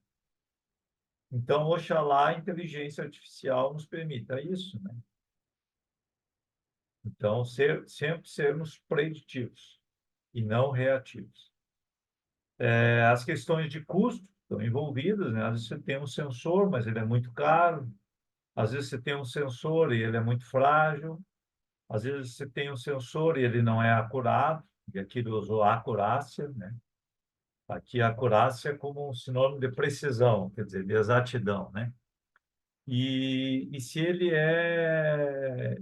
Então, oxalá a inteligência artificial nos permita isso, né? Então, sempre sermos preditivos e não reativos. As questões de custo estão envolvidas, né? Às vezes você tem um sensor, mas ele é muito caro. Às vezes você tem um sensor e ele é muito frágil. Às vezes você tem um sensor e ele não é acurado. E aqui ele usou a acurácia, né? Aqui a acurácia como um sinônimo de precisão, quer dizer, de exatidão, né? E se ele é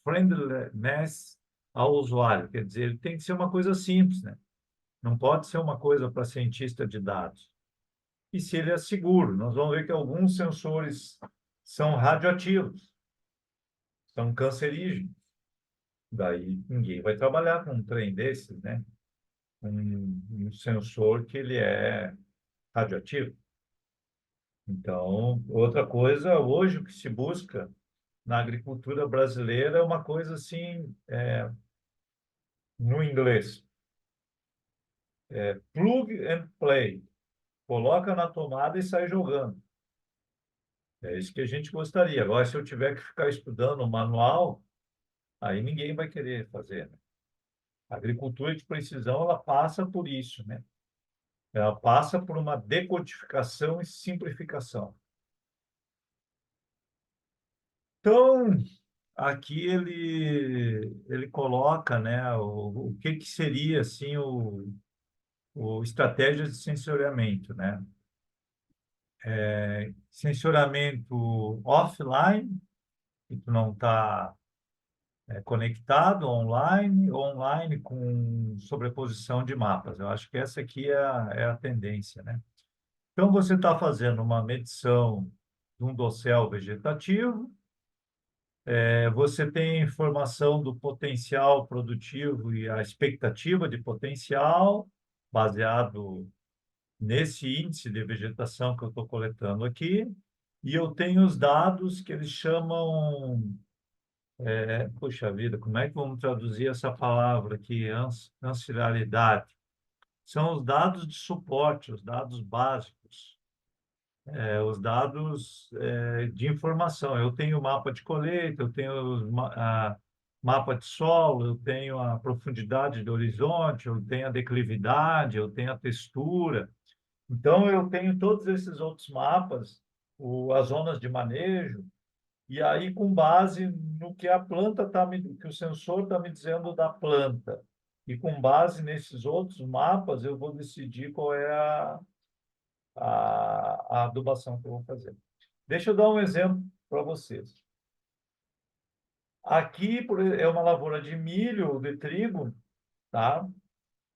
friendliness ao usuário, quer dizer, ele tem que ser uma coisa simples, né? Não pode ser uma coisa para cientista de dados. E se ele é seguro, nós vamos ver que alguns sensores são radioativos, são cancerígenos. Daí ninguém vai trabalhar com um trem desses, né? Um sensor que ele é radioativo. Então, outra coisa, hoje o que se busca na agricultura brasileira é uma coisa assim, no inglês, plug and play. Coloca na tomada e sai jogando. É isso que a gente gostaria. Agora, se eu tiver que ficar estudando o manual, aí ninguém vai querer fazer, né? A agricultura de precisão, ela passa por isso, né? Ela passa por uma decodificação e simplificação. Então, aqui ele coloca, né, o que que seria assim o estratégias de sensoriamento, né? Sensoriamento offline, que tu não está conectado, online, ou online com sobreposição de mapas. Eu acho que essa aqui é a tendência, né? Então, você está fazendo uma medição de um dossel vegetativo, Você tem informação do potencial produtivo e a expectativa de potencial, baseado nesse índice de vegetação que eu estou coletando aqui, e eu tenho os dados que eles chamam, puxa vida, como é que vamos traduzir essa palavra aqui? Ancilaridade. São os dados de suporte, os dados básicos, os dados de informação. Eu tenho mapa de colheita, eu tenho mapa de solo, eu tenho a profundidade do horizonte, eu tenho a declividade, eu tenho a textura. Então, eu tenho todos esses outros mapas, as zonas de manejo, e aí, com base no que a planta que o sensor está me dizendo da planta, e com base nesses outros mapas, eu vou decidir qual é a adubação que eu vou fazer. Deixa eu dar um exemplo para vocês. Aqui é uma lavoura de milho ou de trigo, tá?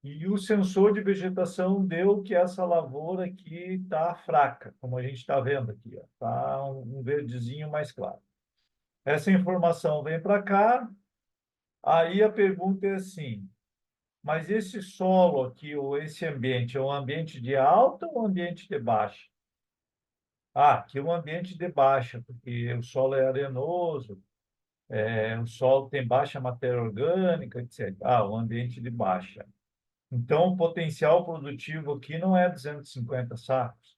E o sensor de vegetação deu que essa lavoura aqui está fraca, como a gente está vendo aqui. Está um verdezinho mais claro. Essa informação vem para cá, aí a pergunta é assim, mas esse solo aqui, ou esse ambiente, é um ambiente de alta ou um ambiente de baixa? Aqui é um ambiente de baixa, porque o solo é arenoso, o solo tem baixa matéria orgânica, etc. Um ambiente de baixa. Então, o potencial produtivo aqui não é 250 sacos.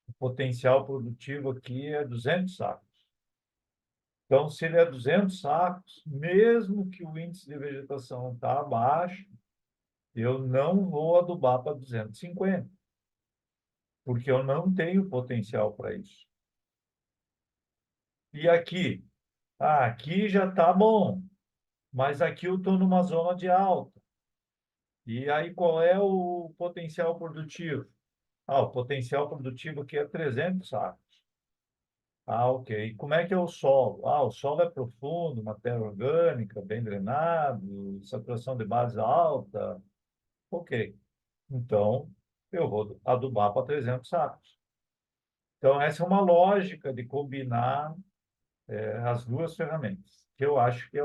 O potencial produtivo aqui é 200 sacos. Então, se ele é 200 sacos, mesmo que o índice de vegetação está abaixo, eu não vou adubar para 250, porque eu não tenho potencial para isso. E aqui? Aqui já está bom, mas aqui eu estou numa zona de alta. E aí, qual é o potencial produtivo? O potencial produtivo aqui é 300 sacos. Ok. Como é que é o solo? O solo é profundo, matéria orgânica, bem drenado, saturação de base alta. Ok. Então, eu vou adubar para 300 sacos. Então, essa é uma lógica de combinar as duas ferramentas, que eu acho que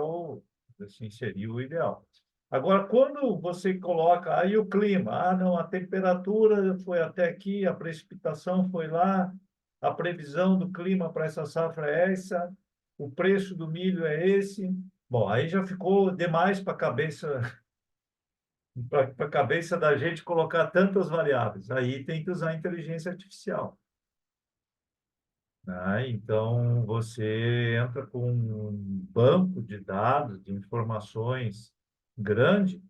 assim, seria o ideal. Agora, quando você coloca aí o clima, não, a temperatura foi até aqui, a precipitação foi lá, a previsão do clima para essa safra é essa, o preço do milho é esse. Bom, aí já ficou demais para a cabeça da gente colocar tantas variáveis. Aí tem que usar a inteligência artificial. Então, você entra com um banco de dados, de informações grande.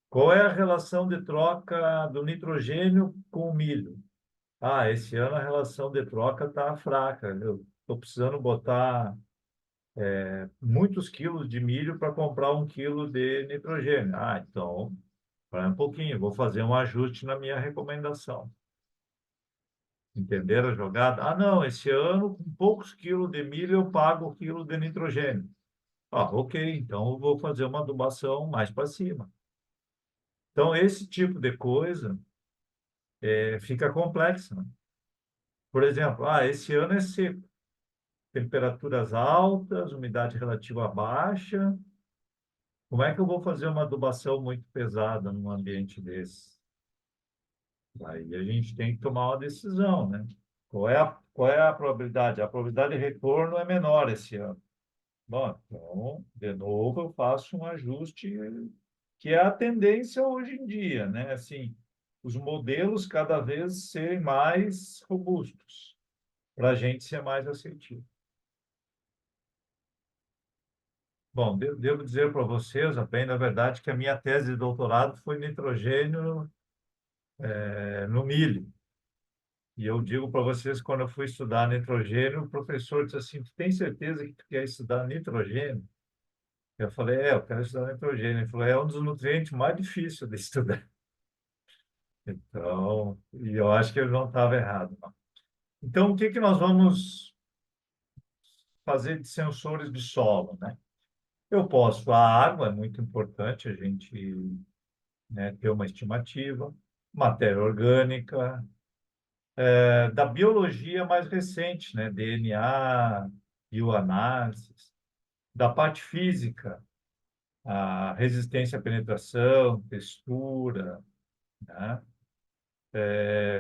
Qual é a relação de troca do nitrogênio com o milho? Esse ano a relação de troca está fraca. Eu estou precisando botar muitos quilos de milho para comprar 1 quilo de nitrogênio. Então, para um pouquinho, vou fazer um ajuste na minha recomendação. Entenderam a jogada? Não, esse ano, com poucos quilos de milho, eu pago o quilo de nitrogênio. Ok, então eu vou fazer uma adubação mais para cima. Então, esse tipo de coisa fica complexa, né? Por exemplo, esse ano é seco, temperaturas altas, umidade relativa baixa. Como é que eu vou fazer uma adubação muito pesada num ambiente desse? Aí a gente tem que tomar uma decisão, né? Qual é a probabilidade? A probabilidade de retorno é menor esse ano. Bom, então, de novo, eu faço um ajuste que é a tendência hoje em dia, né? Assim, os modelos cada vez serem mais robustos, para a gente ser mais assertivo. Bom, devo dizer para vocês, bem, na verdade, que a minha tese de doutorado foi nitrogênio no milho. E eu digo para vocês, quando eu fui estudar nitrogênio, o professor disse assim, tu tem certeza que tu quer estudar nitrogênio? Eu falei, eu quero estudar nitrogênio. Ele falou, é um dos nutrientes mais difíceis de estudar. Então, e eu acho que ele não estava errado, não. Então, o que que nós vamos fazer de sensores de solo, né? A água é muito importante a gente, né, ter uma estimativa, matéria orgânica, da biologia mais recente, né, DNA, bioanálises. Da parte física, a resistência à penetração, textura, né?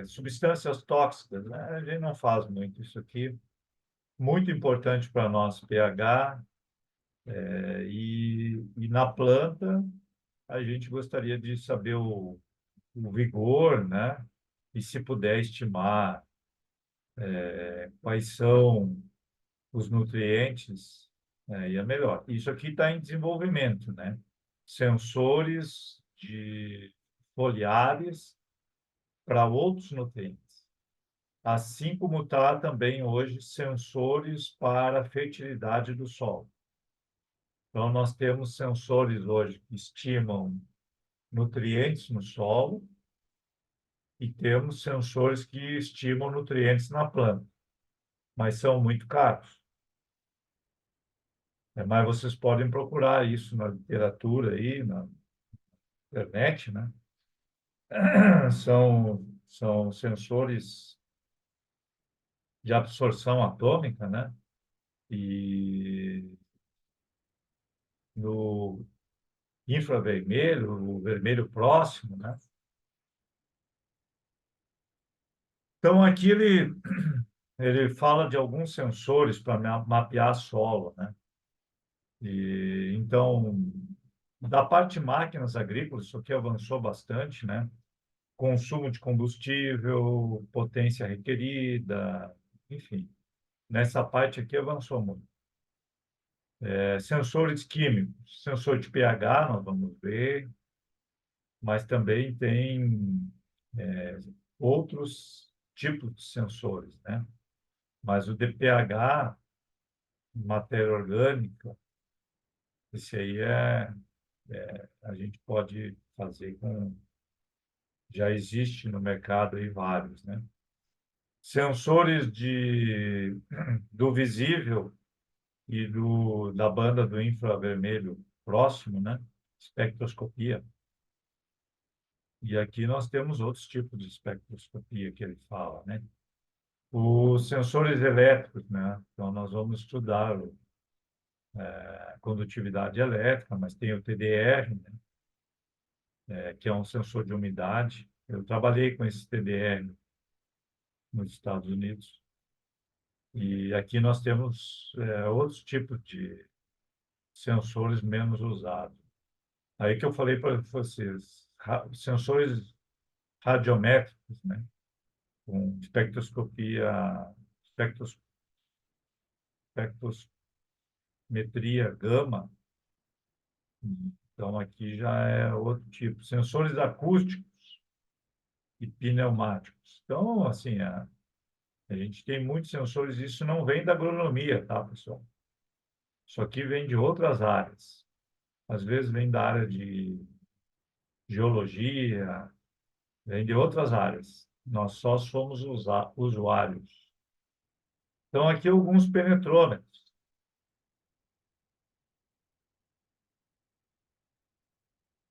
Substâncias tóxicas, né? A gente não faz muito isso aqui. Muito importante para nós, pH, e na planta, a gente gostaria de saber o vigor, né? E se puder estimar quais são os nutrientes, e é melhor. Isso aqui está em desenvolvimento, né? Sensores de foliares para outros nutrientes. Assim como está também hoje sensores para a fertilidade do solo. Então, nós temos sensores hoje que estimam nutrientes no solo e temos sensores que estimam nutrientes na planta, mas são muito caros. Mas vocês podem procurar isso na literatura aí, na internet, né? São sensores de absorção atômica, né? E no infravermelho, o vermelho próximo, né? Então, aqui ele fala de alguns sensores para mapear solo, né? E, então, da parte de máquinas agrícolas, isso aqui avançou bastante, né? Consumo de combustível, potência requerida, enfim. Nessa parte aqui avançou muito. Sensores químicos, sensor de pH, nós vamos ver, mas também tem outros tipos de sensores, né? Mas o de pH, matéria orgânica, esse aí a gente pode fazer com, já existe no mercado aí vários, né? Sensores do visível e da banda do infravermelho próximo, né? Espectroscopia. E aqui nós temos outros tipos de espectroscopia que ele fala, né? Os sensores elétricos, né? Então, nós vamos estudar a condutividade elétrica, mas tem o TDR, né? Que é um sensor de umidade. Eu trabalhei com esse TDR nos Estados Unidos. E aqui nós temos outros tipos de sensores menos usados. Aí que eu falei para vocês, sensores radiométricos, né? Com espectroscopia, espectros, espectrometria gama. Então, aqui já é outro tipo. Sensores acústicos e pneumáticos. Então, assim, a gente tem muitos sensores. Isso não vem da agronomia, tá, pessoal? Isso aqui vem de outras áreas. Às vezes vem da área de geologia, vem de outras áreas. Nós só somos usuários. Então, aqui alguns penetrômetros.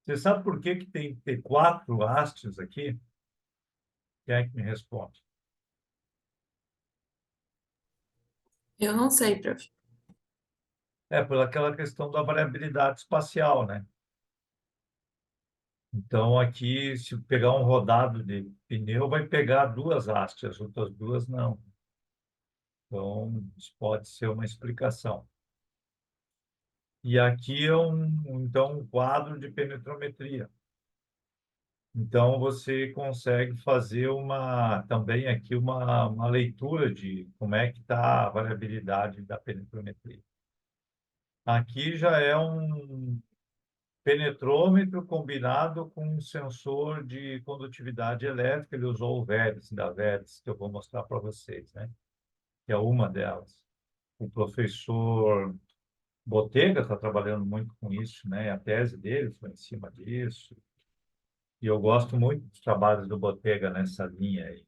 Você sabe por que tem que ter 4 hastes aqui? Quem é que me responde? Eu não sei, prof. Por aquela questão da variabilidade espacial, né? Então, aqui, se pegar um rodado de pneu, vai pegar 2 hastes, as outras 2 não. Então, isso pode ser uma explicação. E aqui é então, um quadro de penetrometria. Então, você consegue fazer também aqui uma leitura de como é que está a variabilidade da penetrometria. Aqui já é um penetrômetro combinado com um sensor de condutividade elétrica. Ele usou o Veris, da Veris, que eu vou mostrar para vocês, né? Que é uma delas. O professor Botega está trabalhando muito com isso, né? A tese dele foi em cima disso. E eu gosto muito dos trabalhos do Botega nessa linha aí.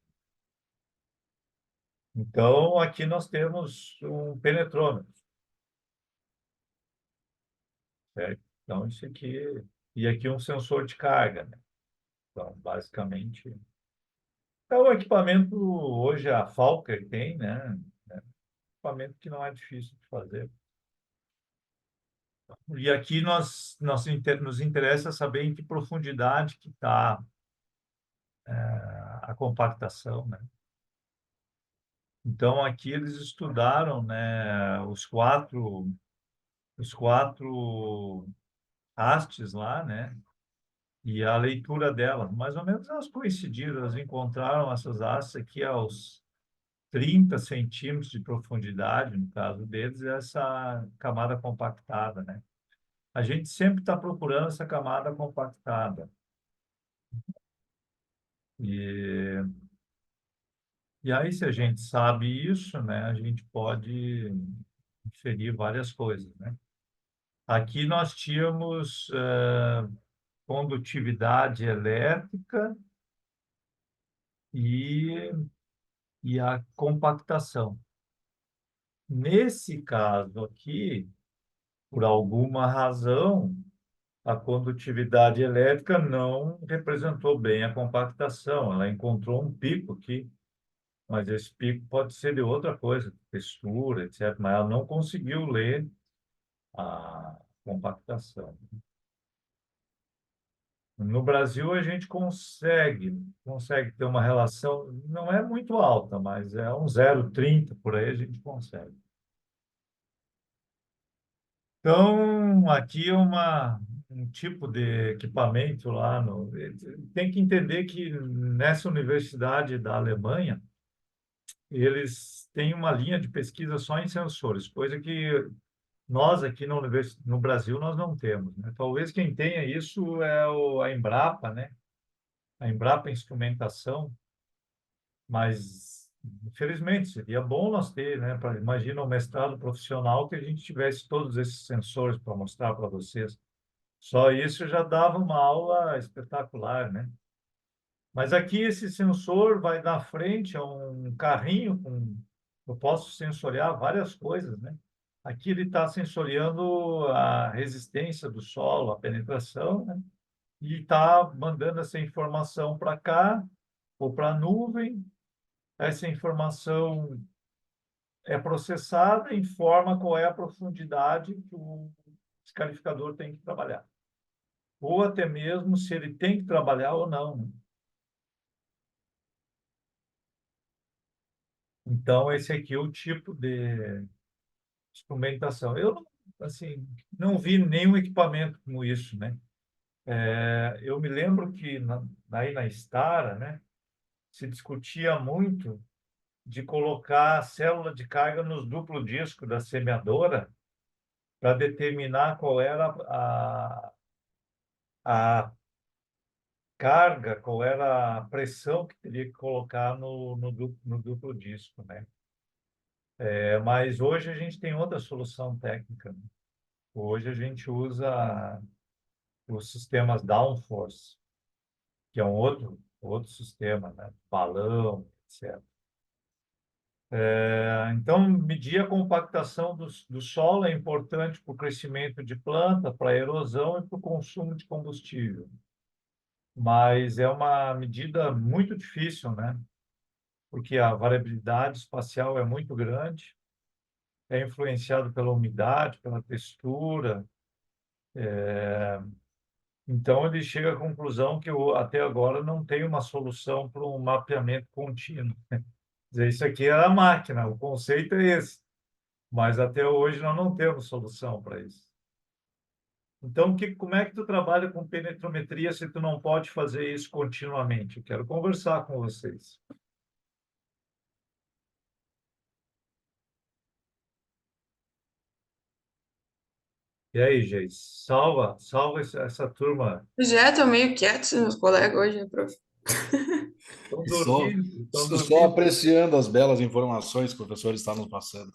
Então, aqui nós temos um penetrômetro, certo? Então, isso aqui... E aqui um sensor de carga, né? Então, basicamente... É o equipamento, hoje a Falker tem, né? É um equipamento que não é difícil de fazer. E aqui nos interessa saber em que profundidade que está a compactação, né? Então, aqui eles estudaram, né, os quatro hastes lá, né, e a leitura delas. Mais ou menos elas coincidiram, elas encontraram essas hastes aqui aos 30 centímetros de profundidade, no caso deles, essa camada compactada, né? A gente sempre está procurando essa camada compactada. E, e aí, se a gente sabe isso, né, a gente pode inferir várias coisas, né? Aqui nós tínhamos condutividade elétrica e, e a compactação. Nesse caso aqui, por alguma razão, a condutividade elétrica não representou bem a compactação. Ela encontrou um pico aqui, mas esse pico pode ser de outra coisa, textura, etc. Mas ela não conseguiu ler a compactação. No Brasil, a gente consegue ter uma relação, não é muito alta, mas é um 0,30 por aí a gente consegue. Então, aqui é um tipo de equipamento lá no. Tem que entender que nessa universidade da Alemanha, eles têm uma linha de pesquisa só em sensores, coisa que nós aqui no Brasil nós não temos, né? Talvez quem tenha isso é a Embrapa, né? A Embrapa Instrumentação, mas infelizmente seria bom nós ter, né? Imagina um mestrado profissional que a gente tivesse todos esses sensores para mostrar para vocês. Só isso já dava uma aula espetacular, né? Mas aqui esse sensor vai na frente, é um carrinho com. Eu posso sensoriar várias coisas, né? Aqui ele está sensoriando a resistência do solo, a penetração, né? E está mandando essa informação para cá ou para a nuvem. Essa informação é processada, informa qual é a profundidade que o descalificador tem que trabalhar. Ou até mesmo se ele tem que trabalhar ou não, né? Então, esse aqui é o tipo de instrumentação. Eu, assim, não vi nenhum equipamento como isso, né? Eu me lembro que aí na Stara, né, se discutia muito de colocar a célula de carga nos duplo disco da semeadora para determinar qual era a carga, qual era a pressão que teria que colocar no duplo disco, né? Mas hoje a gente tem outra solução técnica, né? Hoje a gente usa os sistemas downforce, que é um outro sistema, né? Balão, etc. Então, medir a compactação do solo é importante para o crescimento de planta, para a erosão e para o consumo de combustível. Mas é uma medida muito difícil, né? Porque a variabilidade espacial é muito grande, é influenciado pela umidade, pela textura. Então, ele chega à conclusão que até agora não tem uma solução para um mapeamento contínuo. Quer dizer, isso aqui é a máquina, o conceito é esse, mas até hoje nós não temos solução para isso. Então, como é que tu trabalha com penetrometria se tu não pode fazer isso continuamente? Eu quero conversar com vocês. E aí, gente, salva essa turma. Já estão meio quietos meus colegas hoje, né, prof? Estão Só, dormindo, estão só dormindo. apreciando as belas informações que o professor está nos passando.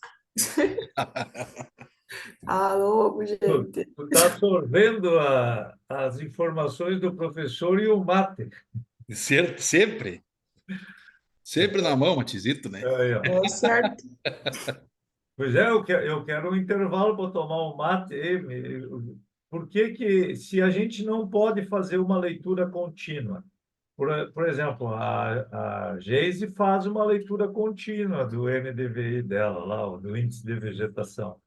Ah, louco, Tu gente. está absorvendo as informações do professor e o mate. Sempre, sempre na mão, Matizito, né? Aí, ó. Tá certo. Pois é, eu quero um intervalo para tomar um mate. Por que que, se a gente não pode fazer uma leitura contínua? Por exemplo, a Geise faz uma leitura contínua do NDVI dela, lá, do índice de vegetação.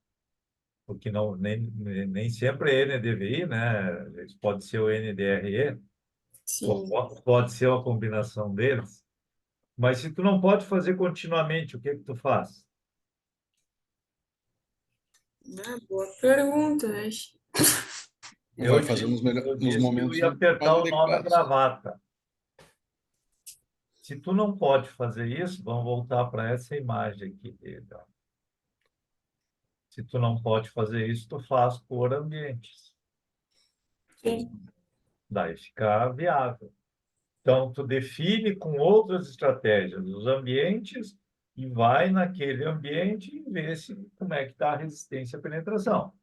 porque não, nem sempre é NDVI, né? Isso pode ser o NDRE, ou Sim. pode ser uma combinação deles. Mas se tu não pode fazer continuamente, o que que tu faz? Ah, boa pergunta, né? Vai fazer nos, Eu nos disse que eu momentos ia mais apertar o nó da adequados. gravata. Se tu não pode fazer isso, vamos voltar para essa imagem aqui dele, ó. Se tu não pode fazer isso, tu faz por ambientes. Sim. Daí fica viável. Então, tu define com outras estratégias os ambientes e vai naquele ambiente e vê se, como é que está a resistência à penetração.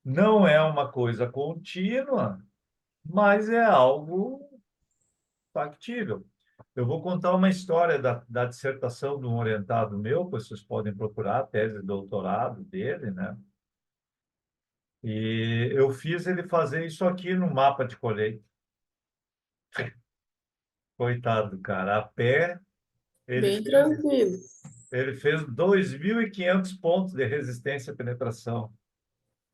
Não é uma coisa contínua, mas é algo factível. Eu vou contar uma história da dissertação de um orientado meu, que vocês podem procurar, a tese de doutorado dele, né? E eu fiz ele fazer isso aqui no mapa de colheita. Coitado, cara, a pé, ele Bem fez, tranquilo. ele fez 2.500 pontos de resistência à penetração.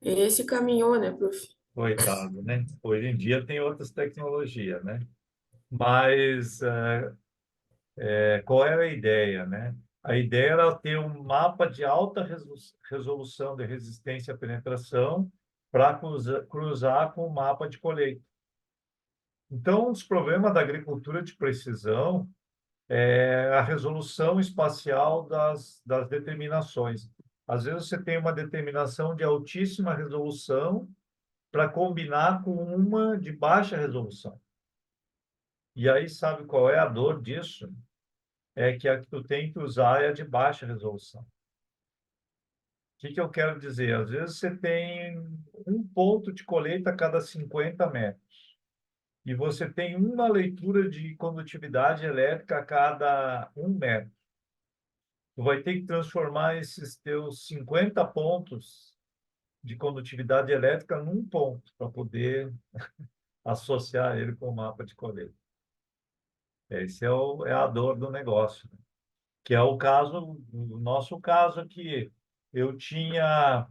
Esse caminhou, né, prof? Coitado, né? Hoje em dia tem outras tecnologias, né? Mas qual era a ideia, né? A ideia era ter um mapa de alta resolução de resistência à penetração para cruzar com o mapa de colheita. Então, um dos problemas da agricultura de precisão é a resolução espacial das determinações. Às vezes você tem uma determinação de altíssima resolução para combinar com uma de baixa resolução. E aí, sabe qual é a dor disso? É que a que tu tem que usar é a de baixa resolução. O que que eu quero dizer? Às vezes você tem um ponto de colheita a cada 50 metros e você tem uma leitura de condutividade elétrica a cada 1 metro. Tu vai ter que transformar esses teus 50 pontos de condutividade elétrica num ponto para poder associar ele com o mapa de colheita. Esse é a dor do negócio, né? Que é o caso, o nosso caso aqui. Eu tinha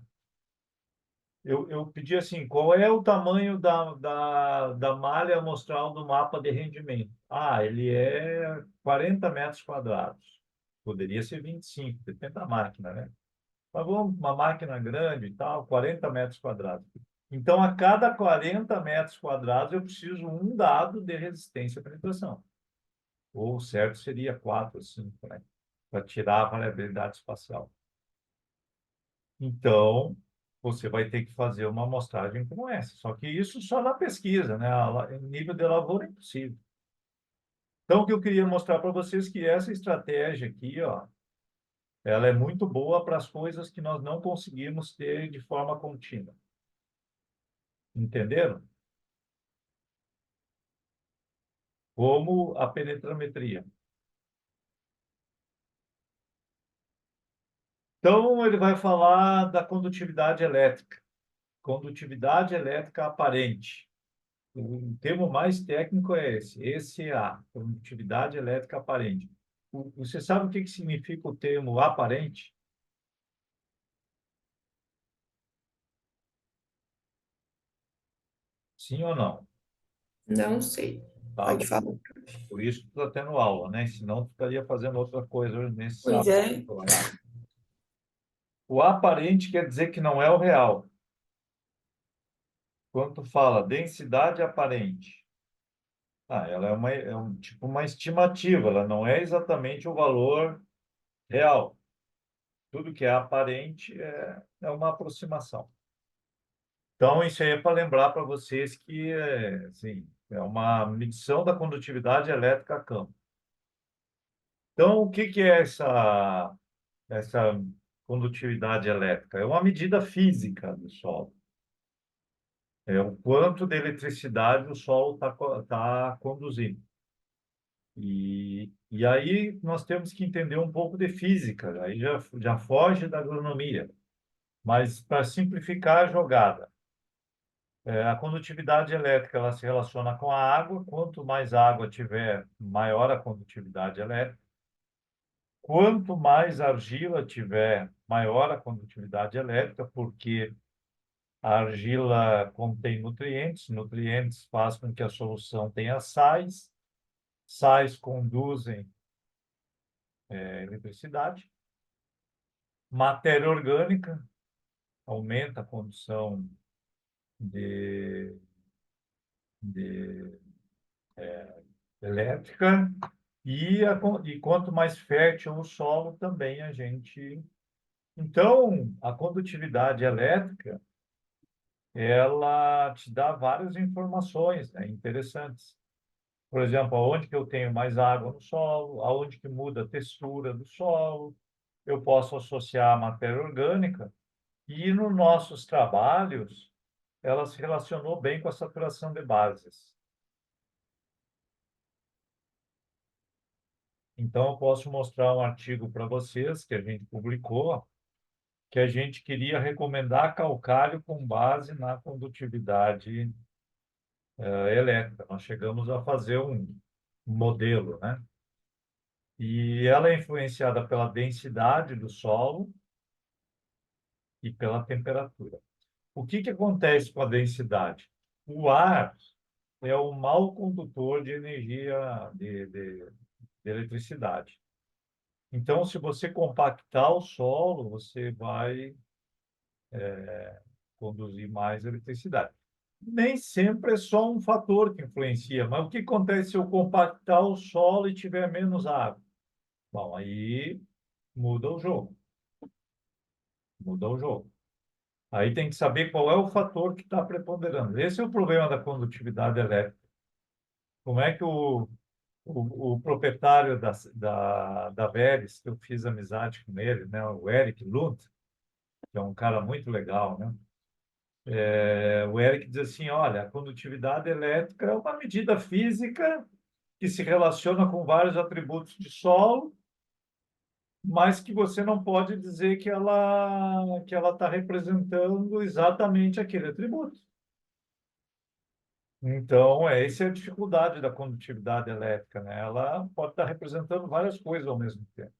eu pedi assim, qual é o tamanho da malha amostral do mapa de rendimento? Ah, ele é 40 metros quadrados. Poderia ser 25, depende da máquina, né? Mas vamos, uma máquina grande e tal, 40 metros quadrados. Então, a cada 40 metros quadrados, eu preciso um dado de resistência à penetração. Ou certo seria 4 ou 5, né? Para tirar a variabilidade espacial. Então, você vai ter que fazer uma amostragem como essa. Só que isso só na pesquisa, né? Em nível de lavoura é impossível. Então, o que eu queria mostrar para vocês é que essa estratégia aqui, ó, ela é muito boa para as coisas que nós não conseguimos ter de forma contínua. Entenderam? Como a penetrometria. Então, ele vai falar da condutividade elétrica. Condutividade elétrica aparente. O termo mais técnico é esse, ECA, condutividade elétrica aparente. Você sabe o que que significa o termo aparente? Sim ou não? Não sei. Tá Pode bom. falar. Por isso que tu está tendo aula, né? Senão tu estaria fazendo outra coisa nesse Pois sábado. é. O aparente quer dizer que não é o real. Quando tu fala densidade aparente, ela é um tipo uma estimativa, ela não é exatamente o valor real. Tudo que é aparente é uma aproximação. Então, isso aí é para lembrar para vocês que assim, é uma medição da condutividade elétrica a campo. Então, o que que é essa condutividade elétrica? É uma medida física do solo. É o quanto de eletricidade o solo tá conduzindo. E aí nós temos que entender um pouco de física, aí já foge da agronomia. Mas para simplificar a jogada, a condutividade elétrica ela se relaciona com a água. Quanto mais água tiver, maior a condutividade elétrica. Quanto mais argila tiver, maior a condutividade elétrica, porque A argila contém nutrientes, nutrientes faz com que a solução tenha sais, sais conduzem eletricidade, matéria orgânica aumenta a condução de, de elétrica e quanto mais fértil o solo, também a gente... Então, a condutividade elétrica, ela te dá várias informações, né, interessantes. Por exemplo, aonde que eu tenho mais água no solo, aonde que muda a textura do solo, eu posso associar a matéria orgânica, e nos nossos trabalhos, ela se relacionou bem com a saturação de bases. Então, eu posso mostrar um artigo para vocês que a gente publicou, que a gente queria recomendar calcário com base na condutividade elétrica. Nós chegamos a fazer um modelo, né? E ela é influenciada pela densidade do solo e pela temperatura. O que que acontece com a densidade? O ar é o mau condutor de energia, de eletricidade. Então, se você compactar o solo, você vai conduzir mais eletricidade. Nem sempre é só um fator que influencia, mas o que acontece se eu compactar o solo e tiver menos água? Bom, aí muda o jogo. Muda o jogo. Aí tem que saber qual é o fator que está preponderando. Esse é o problema da condutividade elétrica. Como é que o proprietário da Veris, que eu fiz amizade com ele, né, o Eric Lund, que é um cara muito legal, né? O Eric diz assim, olha, a condutividade elétrica é uma medida física que se relaciona com vários atributos de solo, mas que você não pode dizer que ela está representando exatamente aquele atributo. Então, essa é a dificuldade da condutividade elétrica, né? Ela pode estar representando várias coisas ao mesmo tempo.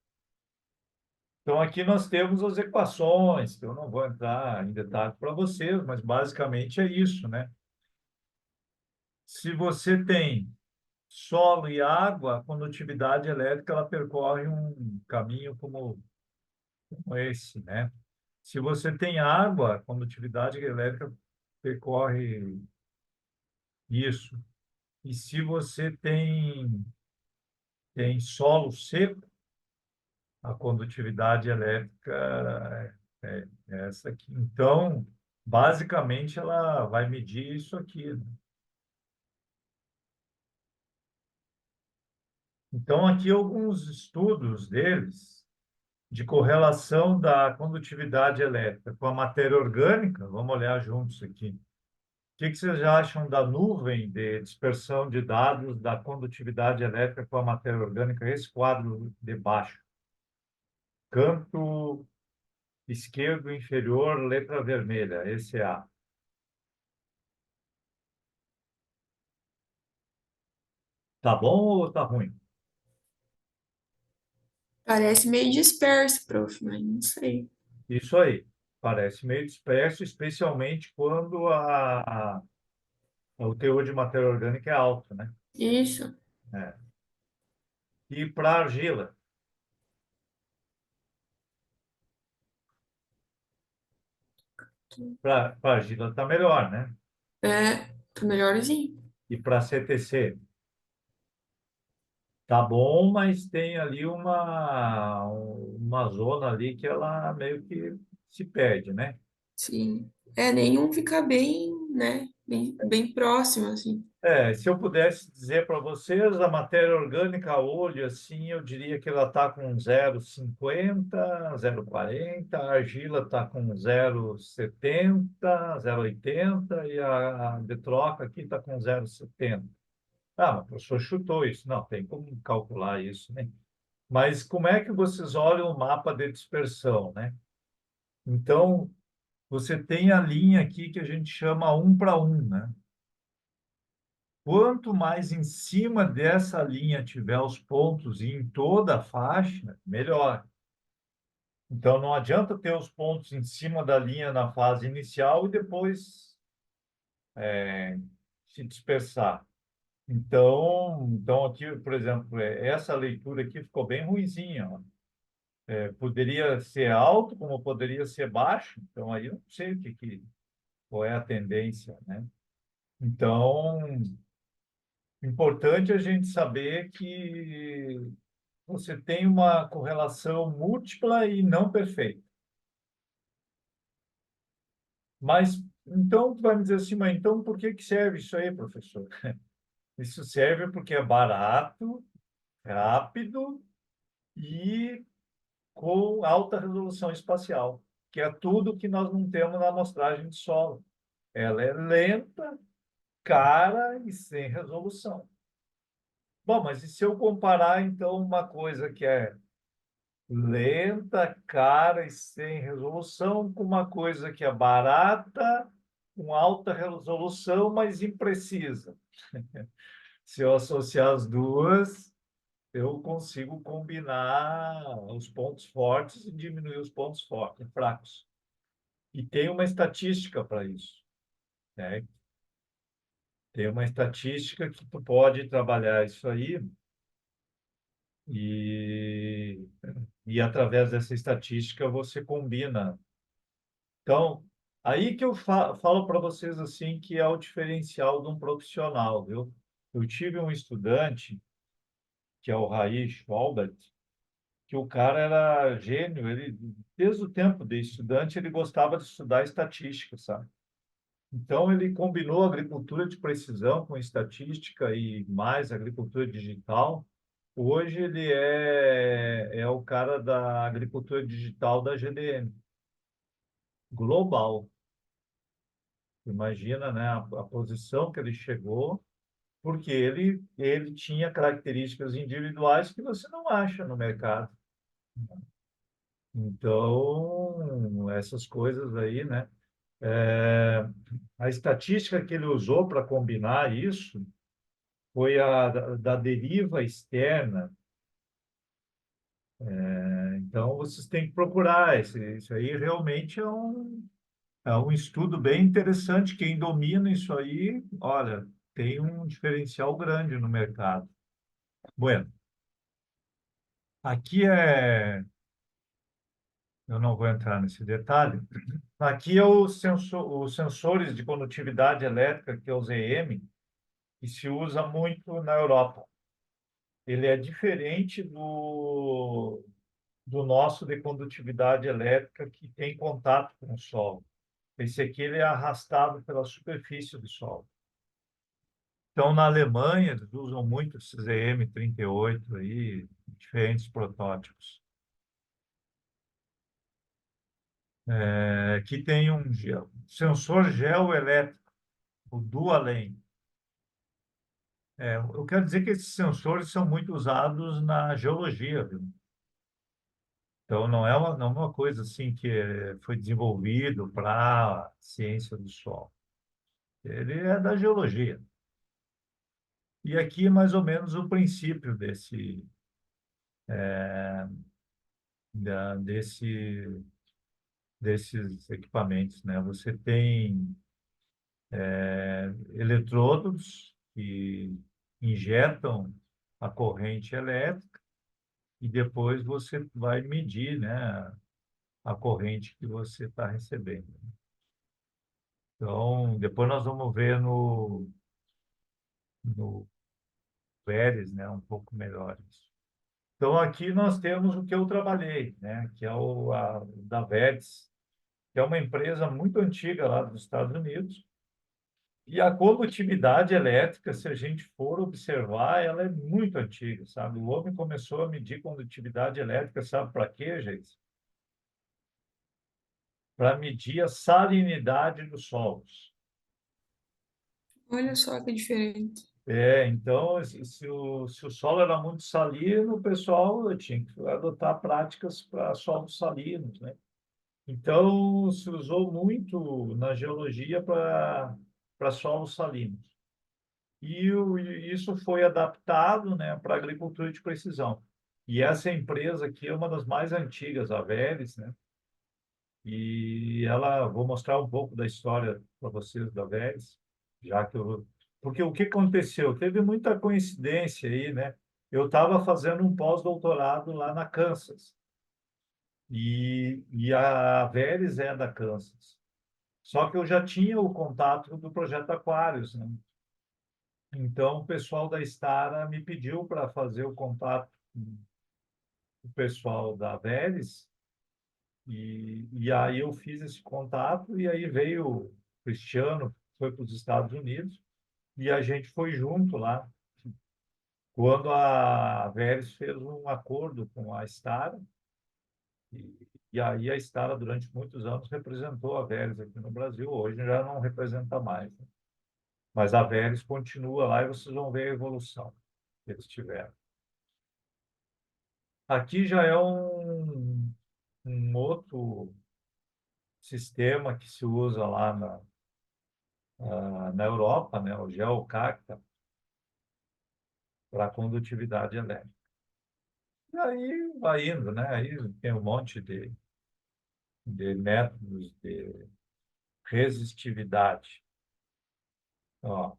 Então, aqui nós temos as equações, que eu não vou entrar em detalhe para vocês, mas basicamente é isso, né? Se você tem solo e água, a condutividade elétrica ela percorre um caminho como esse, né? Se você tem água, a condutividade elétrica percorre isso. E se você tem solo seco, a condutividade elétrica é essa aqui. Então, basicamente, ela vai medir isso aqui, né? Então, aqui alguns estudos deles de correlação da condutividade elétrica com a matéria orgânica. Vamos olhar juntos aqui. O que vocês acham da nuvem de dispersão de dados da condutividade elétrica com a matéria orgânica? Esse quadro de baixo. Canto esquerdo inferior, letra vermelha, esse é A. Tá bom ou tá ruim? Parece meio disperso, prof, mas não sei. Isso aí. Parece meio disperso, especialmente quando o teor de matéria orgânica é alto, né? Isso. É. E para argila? Para argila está melhor, né? Tá melhorzinho. E para CTC? Tá bom, mas tem ali uma zona ali que ela meio que se perde, né? Sim. Nenhum fica bem, né? Bem próximo, assim. Se eu pudesse dizer para vocês, a matéria orgânica a olho, assim, eu diria que ela está com 0,50, 0,40, a argila está com 0,70, 0,80 e a de troca aqui está com 0,70. Ah, o professor chutou isso. Não, tem como calcular isso, né? Mas como é que vocês olham o mapa de dispersão, né? Então, você tem a linha aqui que a gente chama 1 para 1, né? Quanto mais em cima dessa linha tiver os pontos e em toda a faixa, melhor. Então, não adianta ter os pontos em cima da linha na fase inicial e depois se dispersar. Então aqui, por exemplo, essa leitura aqui ficou bem ruinzinha. Ó. Poderia ser alto, como poderia ser baixo. Então, aí eu não sei qual é a tendência, né? Então, importante a gente saber que você tem uma correlação múltipla e não perfeita. Mas, então, tu vai me dizer assim, mas então por que serve isso aí, professor? Isso serve porque é barato, rápido e com alta resolução espacial, que é tudo que nós não temos na amostragem de solo. Ela é lenta, cara e sem resolução. Bom, mas e se eu comparar, então, uma coisa que é lenta, cara e sem resolução, com uma coisa que é barata, com alta resolução, mas imprecisa? Se eu associar as duas, eu consigo combinar os pontos fortes e diminuir os pontos fracos. E tem uma estatística para isso, né? Tem uma estatística que tu pode trabalhar isso aí e, e através dessa estatística você combina. Então, aí que eu falo para vocês assim que é o diferencial de um profissional, viu? Eu tive um estudante, que é o Raí Schwalbert, que o cara era gênio, ele, desde o tempo de estudante, ele gostava de estudar estatística, sabe? Então, ele combinou agricultura de precisão com estatística e mais agricultura digital. Hoje, ele é o cara da agricultura digital da GDM, global. Imagina, né, a posição que ele chegou, porque ele tinha características individuais que você não acha no mercado. Então, essas coisas aí, né? É, a estatística que ele usou para combinar isso foi a da deriva externa. Então, vocês têm que procurar. Isso aí realmente é um estudo bem interessante. Quem domina isso aí, olha, tem um diferencial grande no mercado. Bueno, aqui eu não vou entrar nesse detalhe. Aqui é os sensores de condutividade elétrica, que é o ZM, que se usa muito na Europa. Ele é diferente do nosso de condutividade elétrica que tem contato com o solo. Esse aqui ele é arrastado pela superfície do solo. Então, na Alemanha, eles usam muito esse ZM38 aí, diferentes protótipos. Aqui tem um sensor geoelétrico, o Dualane. Eu quero dizer que esses sensores são muito usados na geologia, viu? Então, não é uma coisa assim que foi desenvolvido para a ciência do solo. Ele é da geologia. E aqui é mais ou menos o princípio da- desse, desses equipamentos, né? Você tem eletrodos que injetam a corrente elétrica e depois você vai medir, né, a corrente que você está recebendo. Então, depois nós vamos ver no Pérez, né, um pouco melhor isso. Então, aqui nós temos o que eu trabalhei, né, que é a da Verdes, que é uma empresa muito antiga lá dos Estados Unidos. E a condutividade elétrica, se a gente for observar, ela é muito antiga, sabe? O homem começou a medir condutividade elétrica, sabe para quê, gente? Para medir a salinidade dos solos. Olha só que diferente. Então, se o solo era muito salino, o pessoal tinha que adotar práticas para solos salinos, né? Então, se usou muito na geologia para solos salinos. E isso foi adaptado, né, para a agricultura de precisão. E essa empresa aqui é uma das mais antigas, a Veres, né? E ela, vou mostrar um pouco da história para vocês da Veres, já que eu... Porque o que aconteceu? Teve muita coincidência aí, né? Eu estava fazendo um pós-doutorado lá na Kansas, e a Veres é da Kansas. Só que eu já tinha o contato do Projeto Aquários, né? Então, o pessoal da Stara me pediu para fazer o contato com o pessoal da Veres, e aí eu fiz esse contato, e aí veio o Cristiano, foi para os Estados Unidos, e a gente foi junto lá. Quando a Veres fez um acordo com a Stara, e aí a Stara, durante muitos anos, representou a Veres aqui no Brasil, hoje já não representa mais, né? Mas a Veres continua lá e vocês vão ver a evolução que eles tiveram. Aqui já é um outro sistema que se usa lá na Europa, né? O GeoCarta, para condutividade elétrica. E aí vai indo, né? Aí tem um monte de métodos de resistividade. Ó,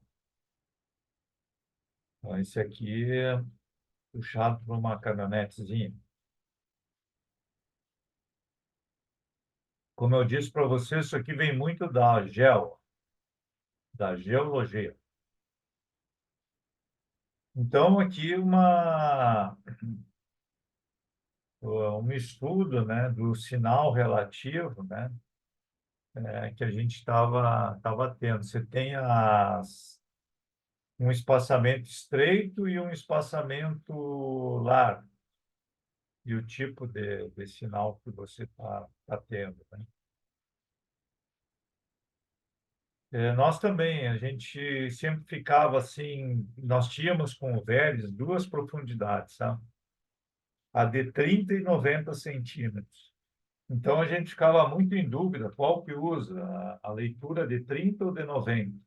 então esse aqui é puxado por uma caminhonetezinha. Como eu disse para você, isso aqui vem muito da geologia. Então, aqui um estudo, né, do sinal relativo, né, que a gente estava tendo. Você tem um espaçamento estreito e um espaçamento largo, e o tipo de sinal que você tá tendo, né? Nós também, a gente sempre ficava assim, nós tínhamos com o Vélez duas profundidades, sabe? A de 30 e 90 centímetros. Então, a gente ficava muito em dúvida qual que usa, a leitura de 30 ou de 90.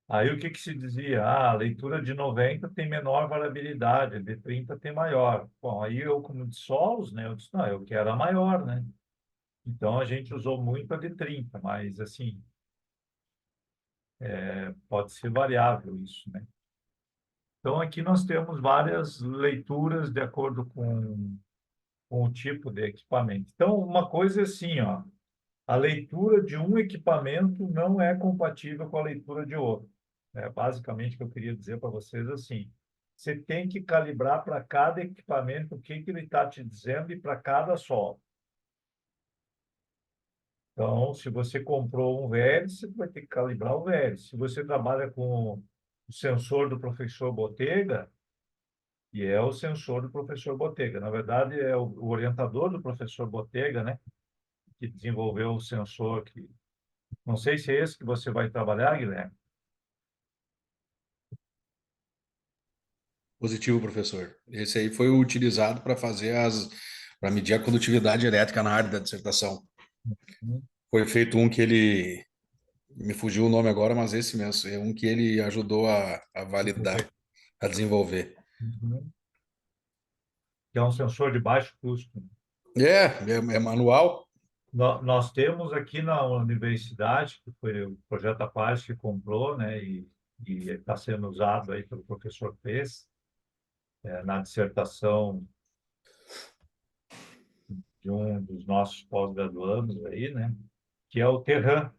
Aí, o que que se dizia? Ah, a leitura de 90 tem menor variabilidade, a de 30 tem maior. Bom, aí eu, como de solos, né, eu disse, não, eu quero a maior, né? Então, a gente usou muito a de 30, mas, assim, pode ser variável isso, né? Então, aqui nós temos várias leituras de acordo com o tipo de equipamento. Então, uma coisa é assim, ó, a leitura de um equipamento não é compatível com a leitura de outro. É basicamente o que eu queria dizer para vocês assim. Você tem que calibrar para cada equipamento o que ele está te dizendo e para cada solo. Então, se você comprou um VL, você vai ter que calibrar o VL. Se você trabalha com o sensor do professor Botega, e é o sensor do professor Botega. Na verdade, é o orientador do professor Botega, né, que desenvolveu o sensor que... Não sei se é esse que você vai trabalhar, Guilherme. Positivo, professor. Esse aí foi utilizado para medir a condutividade elétrica na área da dissertação. Uhum. Foi feito um que ele, me fugiu o nome agora, mas esse mesmo, é um que ele ajudou a validar, a desenvolver. Uhum. Que é um sensor de baixo custo. É manual. Nós temos aqui na universidade, que foi o Projeto Aquários que comprou, né, e está sendo usado aí pelo professor Pes, na dissertação de um dos nossos pós-graduandos aí, né, que é o Terran,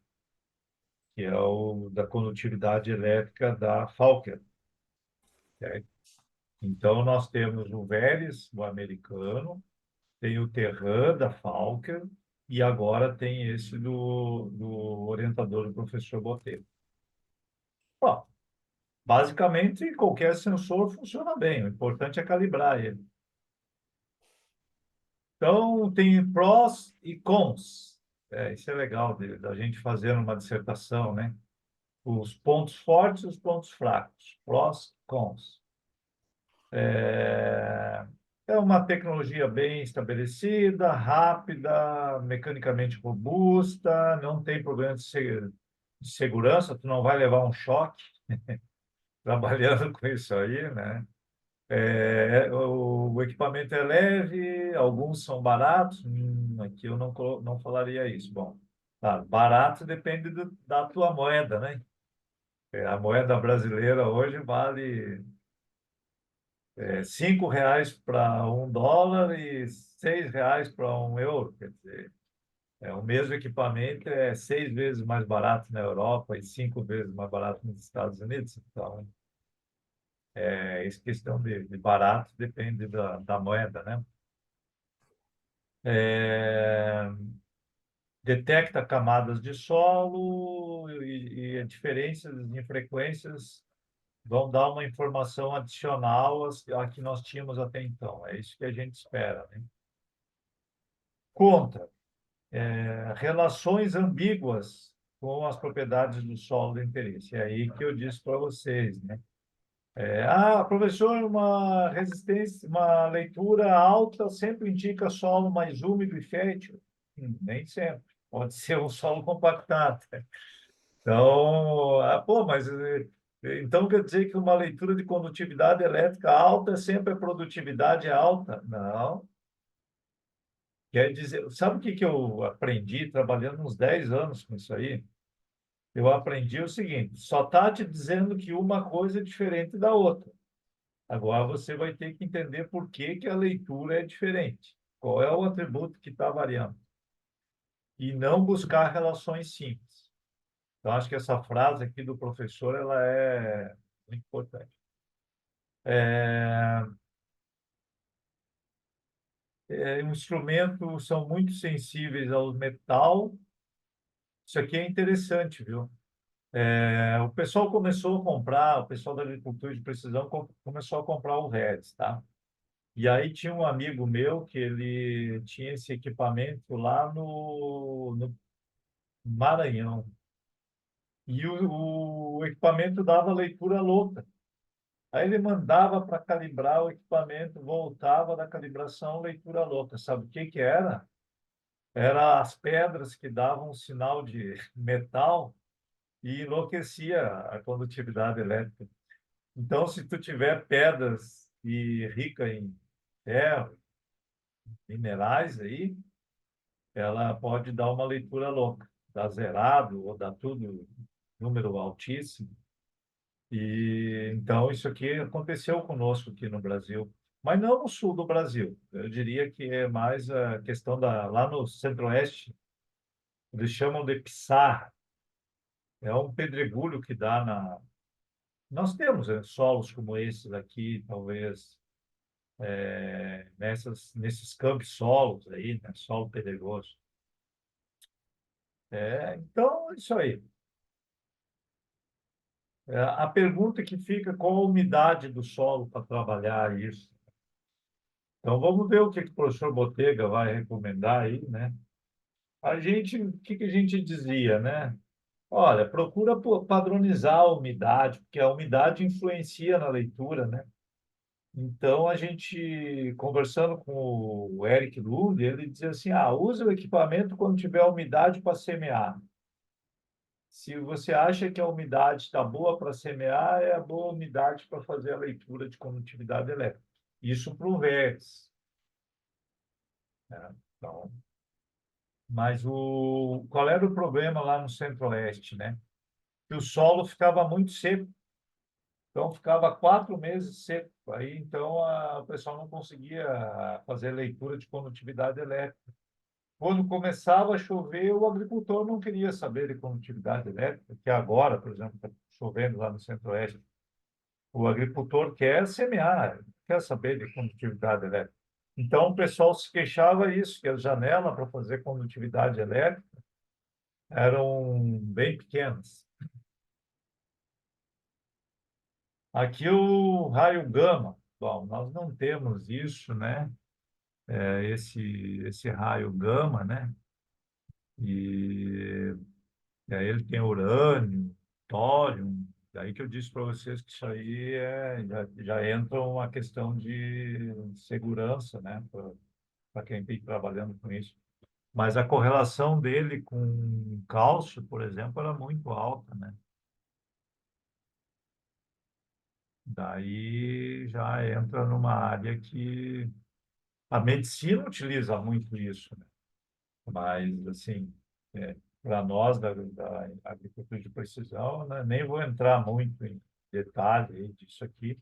que é o da condutividade elétrica da Falker. Certo? Então, nós temos o Veres, o americano, tem o Terran da Falker, e agora tem esse do orientador do professor Botelho. Bom, basicamente, qualquer sensor funciona bem, o importante é calibrar ele. Então, tem prós e cons. Isso é legal da gente fazer uma dissertação, né? Os pontos fortes e os pontos fracos, prós e cons. É uma tecnologia bem estabelecida, rápida, mecanicamente robusta, não tem problema de segurança, tu não vai levar um choque trabalhando com isso aí, né? O equipamento é leve, alguns são baratos. Aqui eu não falaria isso. Bom, tá, barato depende da tua moeda, né? A moeda brasileira hoje vale R$ 5 para US$ 1 e R$ 6 para €1. Quer dizer, o mesmo equipamento é 6 vezes mais barato na Europa e 5 vezes mais barato nos Estados Unidos. Então, essa questão de barato depende da moeda, né? É, detecta camadas de solo e diferenças em frequências vão dar uma informação adicional à que nós tínhamos até então. É isso que a gente espera, né? Conta, relações ambíguas com as propriedades do solo de interesse. É aí que eu disse para vocês, né? Professor, uma resistência, uma leitura alta sempre indica solo mais úmido e fértil? Nem sempre. Pode ser um solo compactado. Então, mas então quer dizer que uma leitura de condutividade elétrica alta sempre a produtividade é alta? Não. Quer dizer, sabe o que que eu aprendi trabalhando uns 10 anos com isso aí? Eu aprendi o seguinte: só está te dizendo que uma coisa é diferente da outra. Agora você vai ter que entender por que que a leitura é diferente. Qual é o atributo que está variando? E não buscar relações simples. Então, acho que essa frase aqui do professor ela é muito importante. É, Instrumentos são muito sensíveis ao metal. Isso aqui é interessante, viu? O pessoal começou a comprar, o pessoal da agricultura de precisão começou a comprar o REDS, tá? E aí tinha um amigo meu que ele tinha esse equipamento lá no Maranhão. E o equipamento dava leitura louca. Aí ele mandava para calibrar o equipamento, voltava da calibração, leitura louca. Sabe o que que era? Era as pedras que davam um sinal de metal e enlouquecia a condutividade elétrica. Então, se tu tiver pedras e rica em ferro, minerais aí, ela pode dar uma leitura louca, dar zerado ou dar tudo número altíssimo. E então isso aqui aconteceu conosco aqui no Brasil, mas não no sul do Brasil. Eu diria que é mais a questão lá no Centro-Oeste, eles chamam de pissarra. É um pedregulho que dá na. Nós temos solos como esses aqui, talvez nesses campos solos aí, né? Solo pedregoso. Então, é isso aí. A pergunta que fica, qual a umidade do solo para trabalhar isso? Então, vamos ver o que o professor Botega vai recomendar aí, né? O que que a gente dizia, né? Olha, procura padronizar a umidade, porque a umidade influencia na leitura, né? Então, a gente, conversando com o Eric Lund, ele dizia assim, use o equipamento quando tiver umidade para semear. Se você acha que a umidade está boa para semear, é a boa umidade para fazer a leitura de condutividade elétrica. Isso para o vértice, né? Então, mas qual era o problema lá no Centro-Oeste, né? Que o solo ficava muito seco, então ficava 4 meses seco. Aí, então, o pessoal não conseguia fazer leitura de condutividade elétrica. Quando começava a chover, o agricultor não queria saber de condutividade elétrica, que agora, por exemplo, está chovendo lá no Centro-Oeste. O agricultor quer semear, quer saber de condutividade elétrica. Então, o pessoal se queixava isso, que as janelas para fazer condutividade elétrica eram bem pequenas. Aqui o raio gama, bom, nós não temos isso, né? Esse raio gama, né? E, e aí ele tem urânio, tório. Daí que eu disse para vocês que isso aí já entra uma questão de segurança, né? Para quem tem trabalhando com isso. Mas a correlação dele com cálcio, por exemplo, era muito alta, né? Daí já entra numa área que a medicina utiliza muito isso, né? Mas, assim, para nós da agricultura de precisão, né, nem vou entrar muito em detalhe aí disso aqui,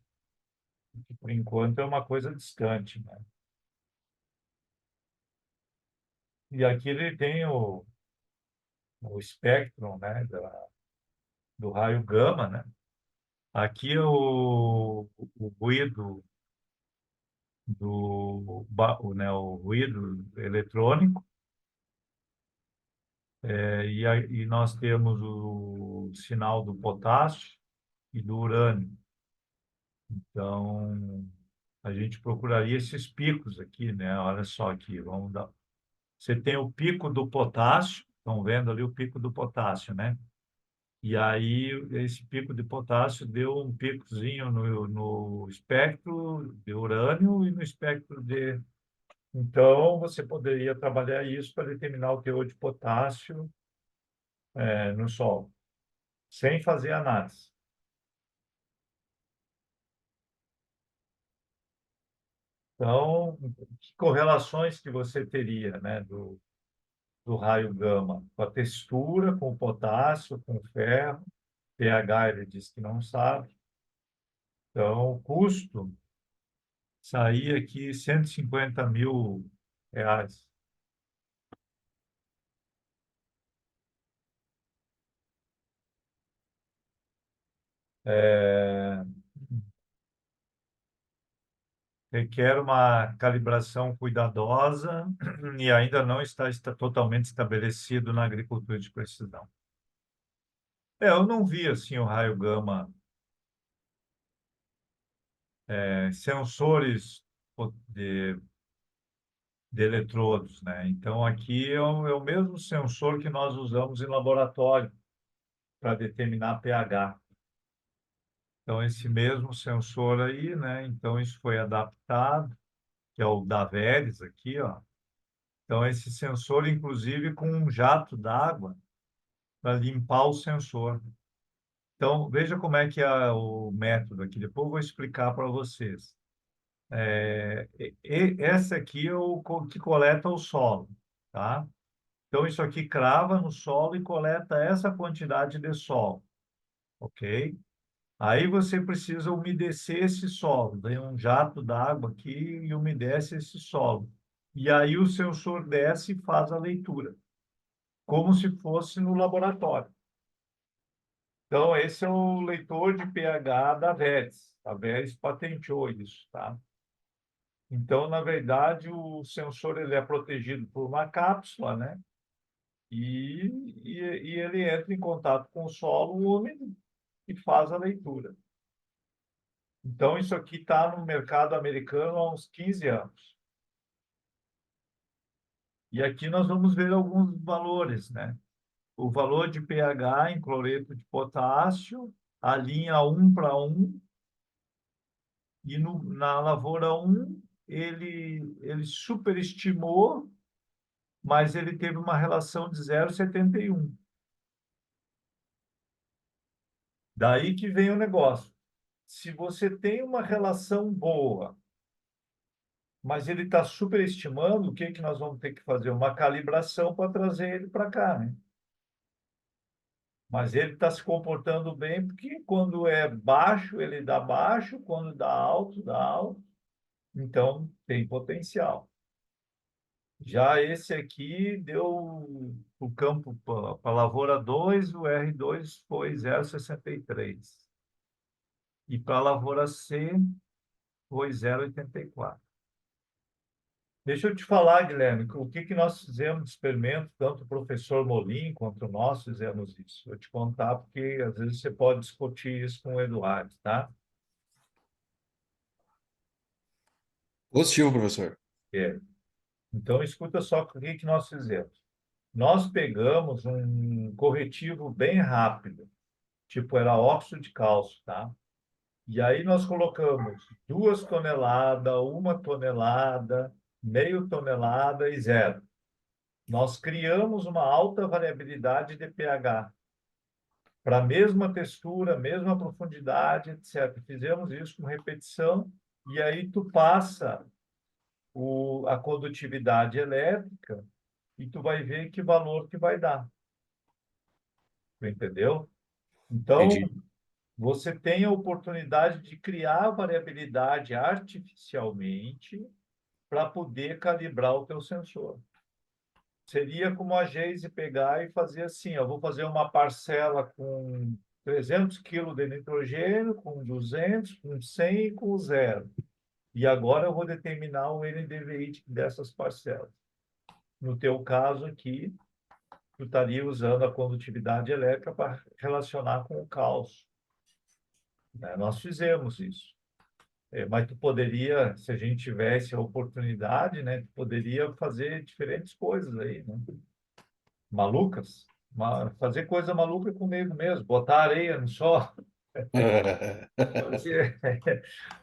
porque, por enquanto, é uma coisa distante, né? E aqui ele tem o espectro, né, do raio gama, né? Aqui o ruído o ruído eletrônico, e nós temos o sinal do potássio e do urânio. Então, a gente procuraria esses picos aqui, né? Olha só aqui, vamos dar. Você tem o pico do potássio, estão vendo ali o pico do potássio, né? E aí, esse pico de potássio deu um picozinho no espectro de urânio e no espectro de. Então, você poderia trabalhar isso para determinar o teor de potássio, no solo, sem fazer análise. Então, que correlações que você teria, né, do raio gama com a textura, com o potássio, com o ferro, pH ele diz que não sabe. Então, o custo saía aqui 150 mil reais. É, requer uma calibração cuidadosa e ainda não está totalmente estabelecido na agricultura de precisão. Eu não vi assim o raio gama, sensores de, de eletrodos, né? Então aqui é o mesmo sensor que nós usamos em laboratório para determinar pH. Então esse mesmo sensor aí, né? Então isso foi adaptado, que é o da Veris aqui, ó. Então esse sensor, inclusive, com um jato d'água para limpar o sensor. Então, veja como é que é o método aqui. Depois eu vou explicar para vocês. Essa aqui é o que coleta o solo, tá? Então, isso aqui crava no solo e coleta essa quantidade de solo, ok? Aí você precisa umedecer esse solo. Tem um jato d'água aqui e umedece esse solo. E aí o sensor desce e faz a leitura, como se fosse no laboratório. Então, esse é o leitor de pH da Veris. A Veris patenteou isso, tá? Então, na verdade, o sensor ele é protegido por uma cápsula, né? E ele entra em contato com o solo úmido e faz a leitura. Então, isso aqui está no mercado americano há uns 15 anos. E aqui nós vamos ver alguns valores, né? O valor de pH em cloreto de potássio, a linha 1:1, e na lavoura 1, ele superestimou, mas ele teve uma relação de 0,71. Daí que vem o negócio. Se você tem uma relação boa, mas ele está superestimando, o que que nós vamos ter que fazer? Uma calibração para trazer ele para cá, né? Mas ele está se comportando bem, porque quando é baixo, ele dá baixo, quando dá alto, dá alto. Então, tem potencial. Já esse aqui deu o campo para a lavoura 2, o R2 foi 0,63. E para a lavoura C foi 0,84. Deixa eu te falar, Guilherme, o que que nós fizemos de experimento, tanto o professor Molim quanto nós fizemos isso. Vou te contar, porque às vezes você pode discutir isso com o Eduardo, tá? Positivo, professor. É. Então, escuta só o que que nós fizemos. Nós pegamos um corretivo bem rápido, tipo era óxido de cálcio, tá? E aí nós colocamos 2 toneladas, 1 tonelada, meio tonelada e zero. Nós criamos uma alta variabilidade de pH. para a mesma textura, mesma profundidade, etc. Fizemos isso com repetição, e aí tu passa a condutividade elétrica e tu vai ver que valor que vai dar. Tu entendeu? Então, Entendi. você tem a oportunidade de criar variabilidade artificialmente para poder calibrar o teu sensor. Seria como a Geise pegar e fazer assim, eu vou fazer uma parcela com 300 quilos de nitrogênio, com 200, com 100 e com zero. E agora eu vou determinar o NDVI dessas parcelas. No teu caso aqui, tu estaria usando a condutividade elétrica para relacionar com o cálcio, né? Nós fizemos isso. Mas tu poderia, se a gente tivesse a oportunidade, né, tu poderia fazer diferentes coisas aí, né? Malucas, fazer coisa maluca comigo mesmo, botar areia no sol, fazer,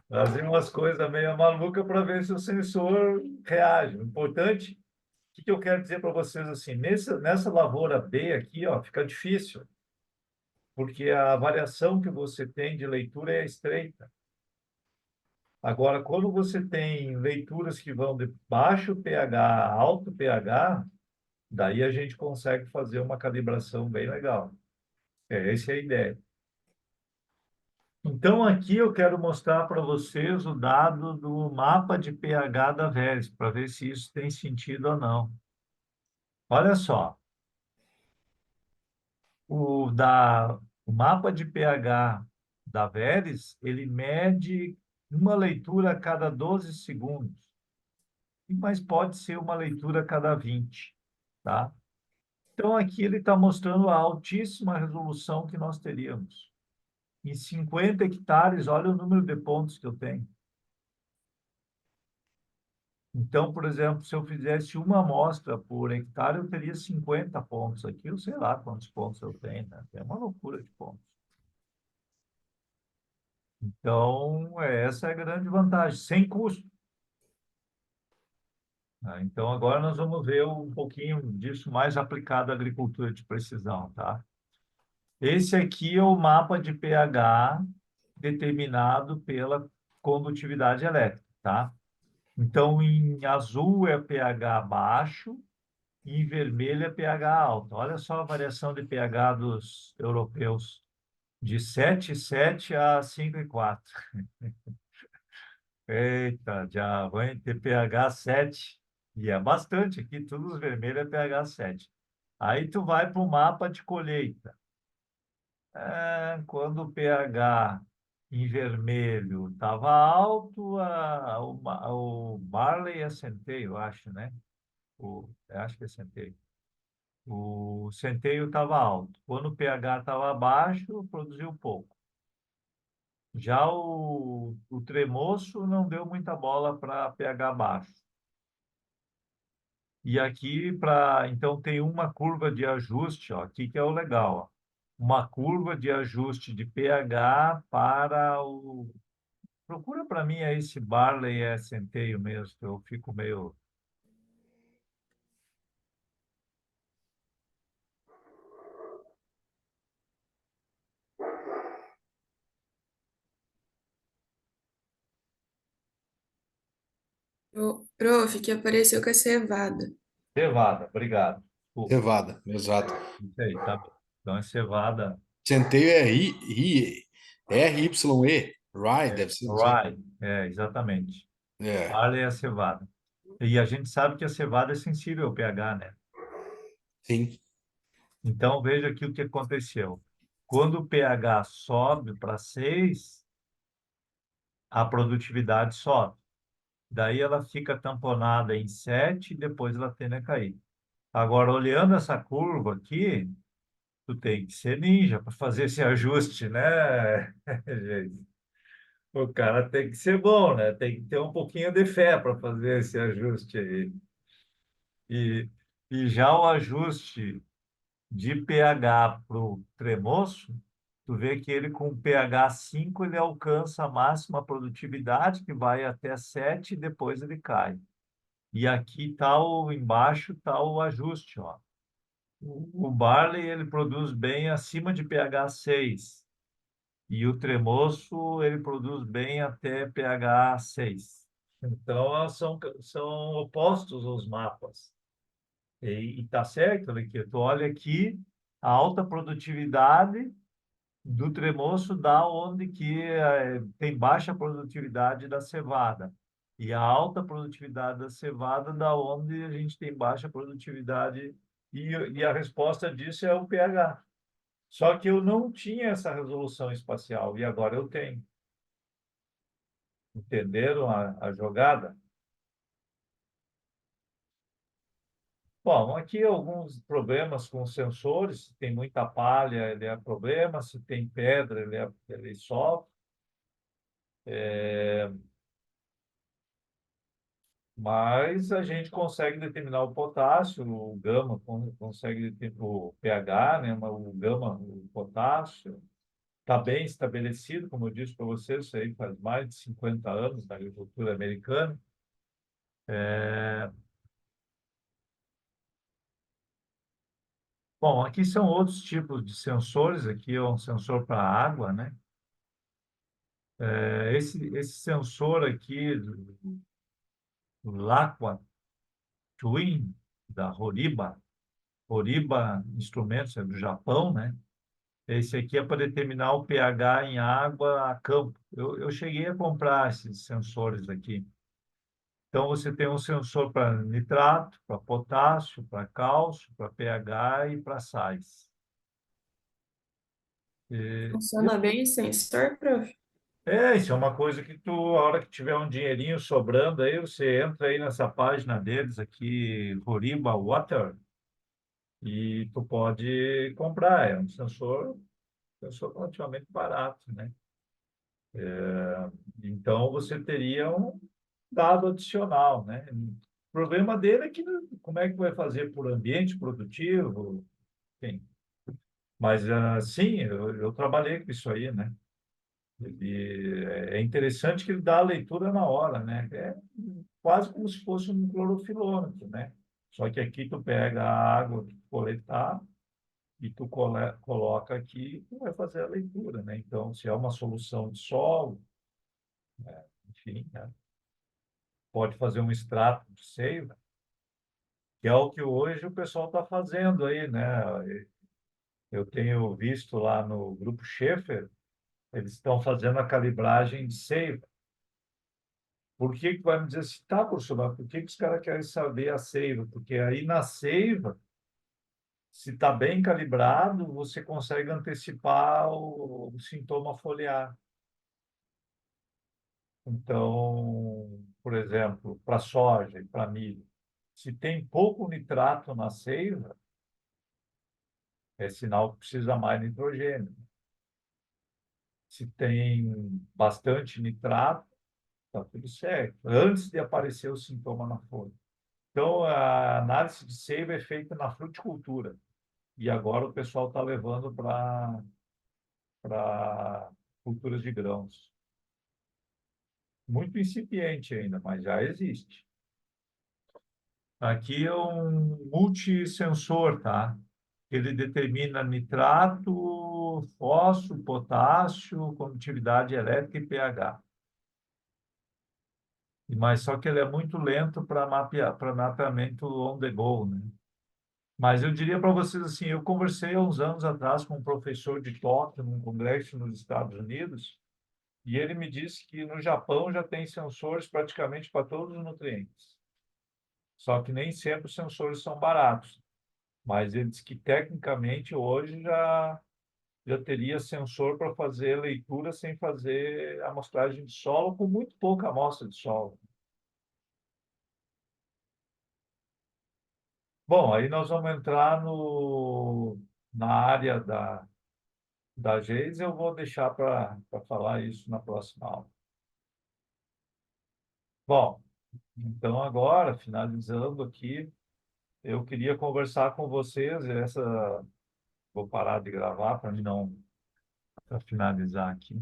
fazer umas coisas meio malucas para ver se o sensor reage. O importante, o que eu quero dizer para vocês assim, nessa lavoura B aqui, ó, fica difícil, porque a variação que você tem de leitura é estreita. Agora, quando você tem leituras que vão de baixo pH a alto pH, daí a gente consegue fazer uma calibração bem legal. Essa é a ideia. Então, aqui eu quero mostrar para vocês o dado do mapa de pH da Veris, para ver se isso tem sentido ou não. Olha só, o mapa de pH da Veris, ele mede uma leitura a cada 12 segundos, mas pode ser uma leitura a cada 20, tá? Então, aqui ele está mostrando a altíssima resolução que nós teríamos. Em 50 hectares, olha o número de pontos que eu tenho. Então, por exemplo, se eu fizesse uma amostra por hectare, eu teria 50 pontos. Aqui eu sei lá quantos pontos eu tenho, né? É uma loucura de pontos. Então, essa é a grande vantagem, sem custo. Tá? Então, agora nós vamos ver um pouquinho disso mais aplicado à agricultura de precisão, tá? Esse aqui é o mapa de pH determinado pela condutividade elétrica, tá? Então, em azul é pH baixo, e em vermelho é pH alto. Olha só a variação de pH dos europeus, de 7,7 a 5,4. Eita, já vai ter pH 7, e é bastante aqui, todos os vermelhos é pH 7. Aí tu vai para o mapa de colheita. Quando o pH em vermelho estava alto, o barley é centeio, eu acho, né? Eu acho que é centeio. O centeio estava alto. Quando o pH estava baixo, produziu pouco. Já o tremoço não deu muita bola para pH baixo. E aqui, então, tem uma curva de ajuste, ó, aqui que é o legal. Ó. Uma curva de ajuste de pH para o... Procura para mim aí se Barley é centeio mesmo, que eu fico meio... Prof, que apareceu com a cevada. Cevada, obrigado. Desculpa. Cevada, exato. Isso aí, tá bem. Então, é cevada... Centeio é R-Y-E, Rye, deve ser, não sei. Rye, exatamente. É, Barley é a cevada. E a gente sabe que a cevada é sensível ao pH, né? sim. Então, veja aqui o que aconteceu. Quando o pH sobe para 6, a produtividade sobe. Daí ela fica tamponada em 7 e depois ela tende a cair. Agora, olhando essa curva aqui, tu tem que ser ninja para fazer esse ajuste, né, gente? O cara tem que ser bom, né? Tem que ter um pouquinho de fé para fazer esse ajuste aí. E, e já o ajuste de pH para o tremoço, tu vê que ele com pH 5 ele alcança a máxima produtividade, que vai até 7 e depois ele cai. E aqui tá embaixo está o ajuste, ó. O barley ele produz bem acima de pH 6 e o tremoço ele produz bem até pH 6. Então são opostos os mapas. E tá certo, né, que tu olha aqui a alta produtividade do tremoço dá onde que tem baixa produtividade da cevada. E a alta produtividade da cevada dá onde a gente tem baixa produtividade e a resposta disso é o pH. Só que eu não tinha essa resolução espacial e agora eu tenho. Entenderam a jogada? Bom, aqui alguns problemas com os sensores. Se tem muita palha, ele é problema. Se tem pedra, ele sofre. Mas a gente consegue determinar o potássio, o gama consegue o pH, né? O gama, o potássio. Está bem estabelecido, como eu disse para vocês, isso aí faz mais de 50 anos na agricultura americana. Bom, aqui são outros tipos de sensores. Aqui é um sensor para água, né? Esse sensor aqui, do Laqua Twin, da Horiba Instrumentos, é do Japão, né? Esse aqui é para determinar o pH em água a campo. Eu cheguei a comprar esses sensores aqui. Então, você tem um sensor para nitrato, para potássio, para cálcio, para pH e para sais. Funciona bem esse sensor, prof? Isso é uma coisa que tu, a hora que tiver um dinheirinho sobrando, aí você entra aí nessa página deles aqui, Horiba Water, e tu pode comprar. É um sensor relativamente barato, né? Então, você teria um dado adicional, né? O problema dele é que como é que vai fazer por ambiente produtivo, enfim. Mas, sim, eu trabalhei com isso aí, né? É interessante que ele dá a leitura na hora, né? É quase como se fosse um clorofilômetro, né? Só que aqui tu pega a água que tu coletar e tu coloca aqui e tu vai fazer a leitura, né? Então, se é uma solução de solo, enfim, né? Pode fazer um extrato de seiva, que é o que hoje o pessoal está fazendo aí, né? Eu tenho visto lá no grupo Schaefer, eles estão fazendo a calibragem de seiva. Por que que vai me dizer assim, tá, professor, mas por que que os caras querem saber a seiva? Porque aí na seiva, se está bem calibrado, você consegue antecipar o sintoma foliar. Então, por exemplo, para soja e para milho, se tem pouco nitrato na seiva, é sinal que precisa mais nitrogênio. Se tem bastante nitrato, está tudo certo, antes de aparecer o sintoma na folha. Então, a análise de seiva é feita na fruticultura. E agora o pessoal está levando para culturas de grãos. Muito incipiente ainda, mas já existe. Aqui é um multissensor, tá? Ele determina nitrato, fósforo, potássio, condutividade elétrica e pH. Mas só que ele é muito lento para mapeamento on the go, né? Mas eu diria para vocês assim, eu conversei há uns anos atrás com um professor de Tóquio, num congresso nos Estados Unidos, e ele me disse que no Japão já tem sensores praticamente para todos os nutrientes. Só que nem sempre os sensores são baratos. Mas ele disse que tecnicamente hoje já teria sensor para fazer leitura sem fazer amostragem de solo, com muito pouca amostra de solo. Bom, aí nós vamos entrar na área da Geis, eu vou deixar para falar isso na próxima aula. Bom, então agora, finalizando aqui, eu queria conversar com vocês, vou parar de gravar para não para finalizar aqui.